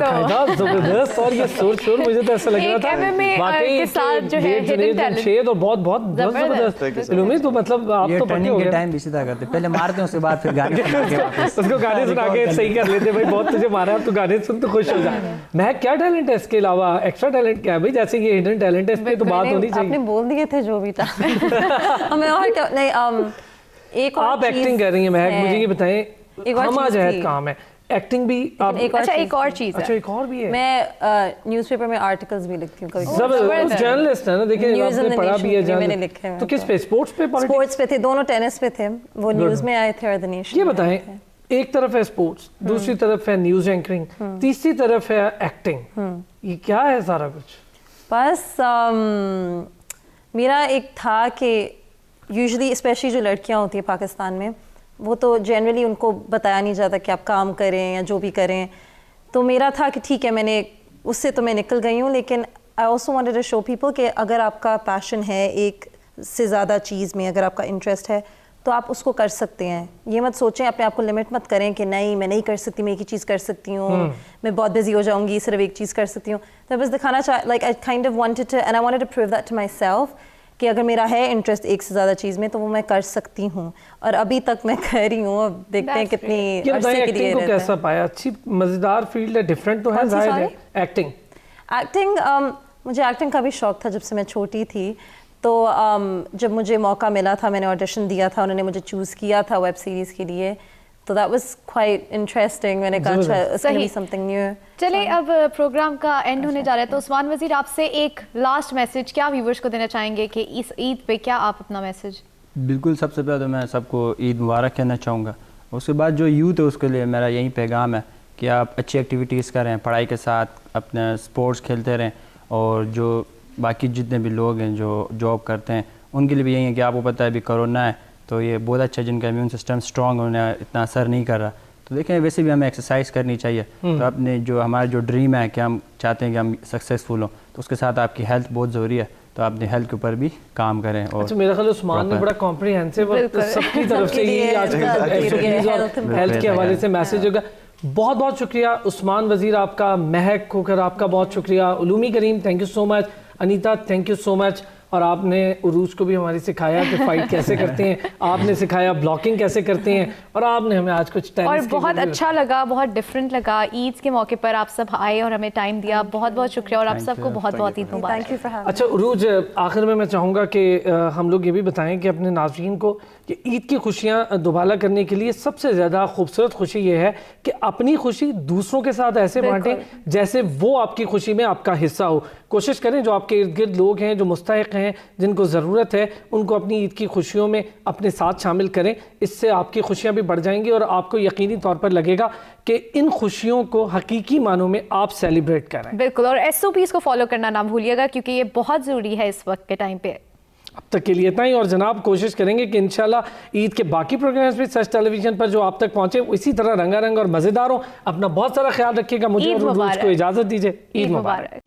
जबरदस्त। और ये सुर सुर मुझे तो ऐसा लग रहा था वाकई के साथ जो है हिडन टैलेंट और बहुत बहुत जबरदस्त। इल्लुमी तो मतलब आप तो पक्के हो गए। टाइम भी सीधा करते, पहले मारते हैं उसके बाद फिर गाने सुना के उसको गाने सुना के सही कर लेते। भाई बहुत तुझे मारा, अब तो गाने सुन तो खुश हो जा। महक क्या टैलेंट है इसके अलावा, एक्स्ट्रा टैलेंट क्या है भाई? जैसे ये हिडन टैलेंट है, इस पे तो बात होनी चाहिए। आपने बोल दिए थे जो भी था। हमें और क्या नहीं, एक और आप एक्टिंग कर रही हैं महक, मुझे ये बताएं, हम आज है काम है एक्टिंग भी आप, अच्छा एक और चीज है, अच्छा एक और भी है। मैं न्यूज़पेपर में आर्टिकल्स भी लिखती हूँ कभी। जबरदस्त जर्नलिस्ट है ना, देखिए आपने पढ़ा भी है मैंने लिखे हैं। तो किस पे, स्पोर्ट्स पे? स्पोर्ट्स पे थे, दोनों टेनिस पे थे, वो न्यूज़ में आए थे और द नेशन। ये बताएं, एक तरफ है स्पोर्ट्स, दूसरी तरफ है न्यूज़ एंकरिंग, तीसरी तरफ है एक्टिंग, ये क्या है सारा कुछ? बस मेरा एक था कि यूजुअली स्पेशली जो लड़कियां होती हैं पाकिस्तान में, वो तो जनरली उनको बताया नहीं जाता कि आप काम करें या जो भी करें। तो मेरा था कि ठीक है, मैंने उससे तो मैं निकल गई हूँ, लेकिन I also wanted to show people कि अगर आपका पैशन है एक से ज़्यादा चीज़ में, अगर आपका इंटरेस्ट है तो आप उसको कर सकते हैं। ये मत सोचें, अपने आप को लिमिट मत करें कि नहीं मैं नहीं कर सकती, मैं एक ही चीज़ कर सकती हूँ, मैं बहुत बिजी हो जाऊँगी, सिर्फ एक चीज़ कर सकती हूँ। तो बस दिखाना like I kind of wanted to and I wanted to prove that to myself कि अगर मेरा है इंटरेस्ट एक से ज़्यादा चीज़ में तो वो मैं कर सकती हूँ, और अभी तक मैं कर रही हूँ। अब देखते हैं कितनी अरसे के लिए को कैसा पाया? अच्छी मज़ेदार फील्ड है, डिफरेंट तो है जाहिर है। एक्टिंग मुझे एक्टिंग का भी शौक था जब से मैं छोटी थी। तो जब मुझे मौका मिला था, मैंने ऑडिशन दिया था, उन्होंने मुझे चूज़ किया था वेब सीरीज़ के लिए, तो दैट वाज क्वाइट इंटरेस्टिंग। मैंने कहा अच्छा it's gonna be something new. चलिए अब प्रोग्राम का एंड होने जा रहा है, तो उस्मान वज़ीर आपसे एक लास्ट मैसेज क्या व्यूवर्स को देना चाहेंगे कि इस ईद पे क्या आप अपना मैसेज? बिल्कुल, सबसे पहले तो मैं सबको ईद मुबारक कहना चाहूँगा। उसके बाद जो यूथ है उसके लिए मेरा यही पैगाम है कि आप अच्छी एक्टिविटीज़ करें, पढ़ाई के साथ अपने स्पोर्ट्स खेलते रहें, और जो बाकी जितने भी लोग हैं जो जॉब करते हैं उनके लिए भी यही है कि आपको पता है अभी कोरोना है, तो ये बहुत अच्छा जिनका इम्यून सिस्टम स्ट्रॉन्ग होने इतना असर नहीं कर रहा। तो देखें, वैसे भी हमें एक्सरसाइज करनी चाहिए। तो अपने जो हमारा जो ड्रीम है कि हम चाहते हैं कि हम सक्सेसफुल हों, तो उसके साथ आपकी हेल्थ बहुत ज़रूरी है, तो अपनी हेल्थ के ऊपर भी काम करें। और अच्छा, मेरा ख्याल उस्मान ने बड़ा कॉम्प्रिहेंसिव सबकी तरफ से ये हेल्थ के हवाले से मैसेज होगा। बहुत बहुत शुक्रिया उस्मान वज़ीर आपका, महक खोखर आपका बहुत शुक्रिया, Uloomi Karim thank you so much, Anita thank you so much. और आपने उरूज को भी हमारी सिखाया कि फाइट कैसे करते हैं, आपने सिखाया ब्लॉकिंग कैसे करते हैं, और आपने हमें आज कुछ टाइम और बहुत अच्छा लगा, बहुत डिफरेंट लगा। ईद के मौके पर आप सब आए और हमें टाइम दिया, बहुत बहुत शुक्रिया, और आप सबको बहुत बहुत ईद मुबारक। अच्छा उरूज, आखिर में मैं चाहूँगा कि हम लोग ये भी बताएं कि अपने नाज़रीन को कि ईद की खुशियाँ दुबाला करने के लिए सबसे ज़्यादा खूबसूरत खुशी ये है कि अपनी खुशी दूसरों के साथ ऐसे बांटें जैसे वो आपकी खुशी में आपका हिस्सा हो। कोशिश करें जो आपके इर्द गिर्द लोग हैं, जो मुस्तहिक हैं, जिनको ज़रूरत है, उनको अपनी ईद की खुशियों में अपने साथ शामिल करें। इससे आपकी खुशियाँ भी बढ़ जाएंगी और आपको यकीनी तौर पर लगेगा कि इन खुशियों को हकीकी मानों में आप सेलिब्रेट करें। बिल्कुल, और SOPs को फॉलो करना ना भूलिएगा क्योंकि ये बहुत ज़रूरी है इस वक्त के टाइम पे। अब तक के लिए इतना ही, और जनाब कोशिश करेंगे कि इंशाल्लाह ईद के बाकी प्रोग्राम्स भी सच टेलीविजन पर जो आप तक पहुंचे इसी तरह रंगारंग और मज़ेदार हो। अपना बहुत सारा ख्याल रखिएगा। मुझे और उरूज को इजाज़त दीजिए। ईद मुबारक।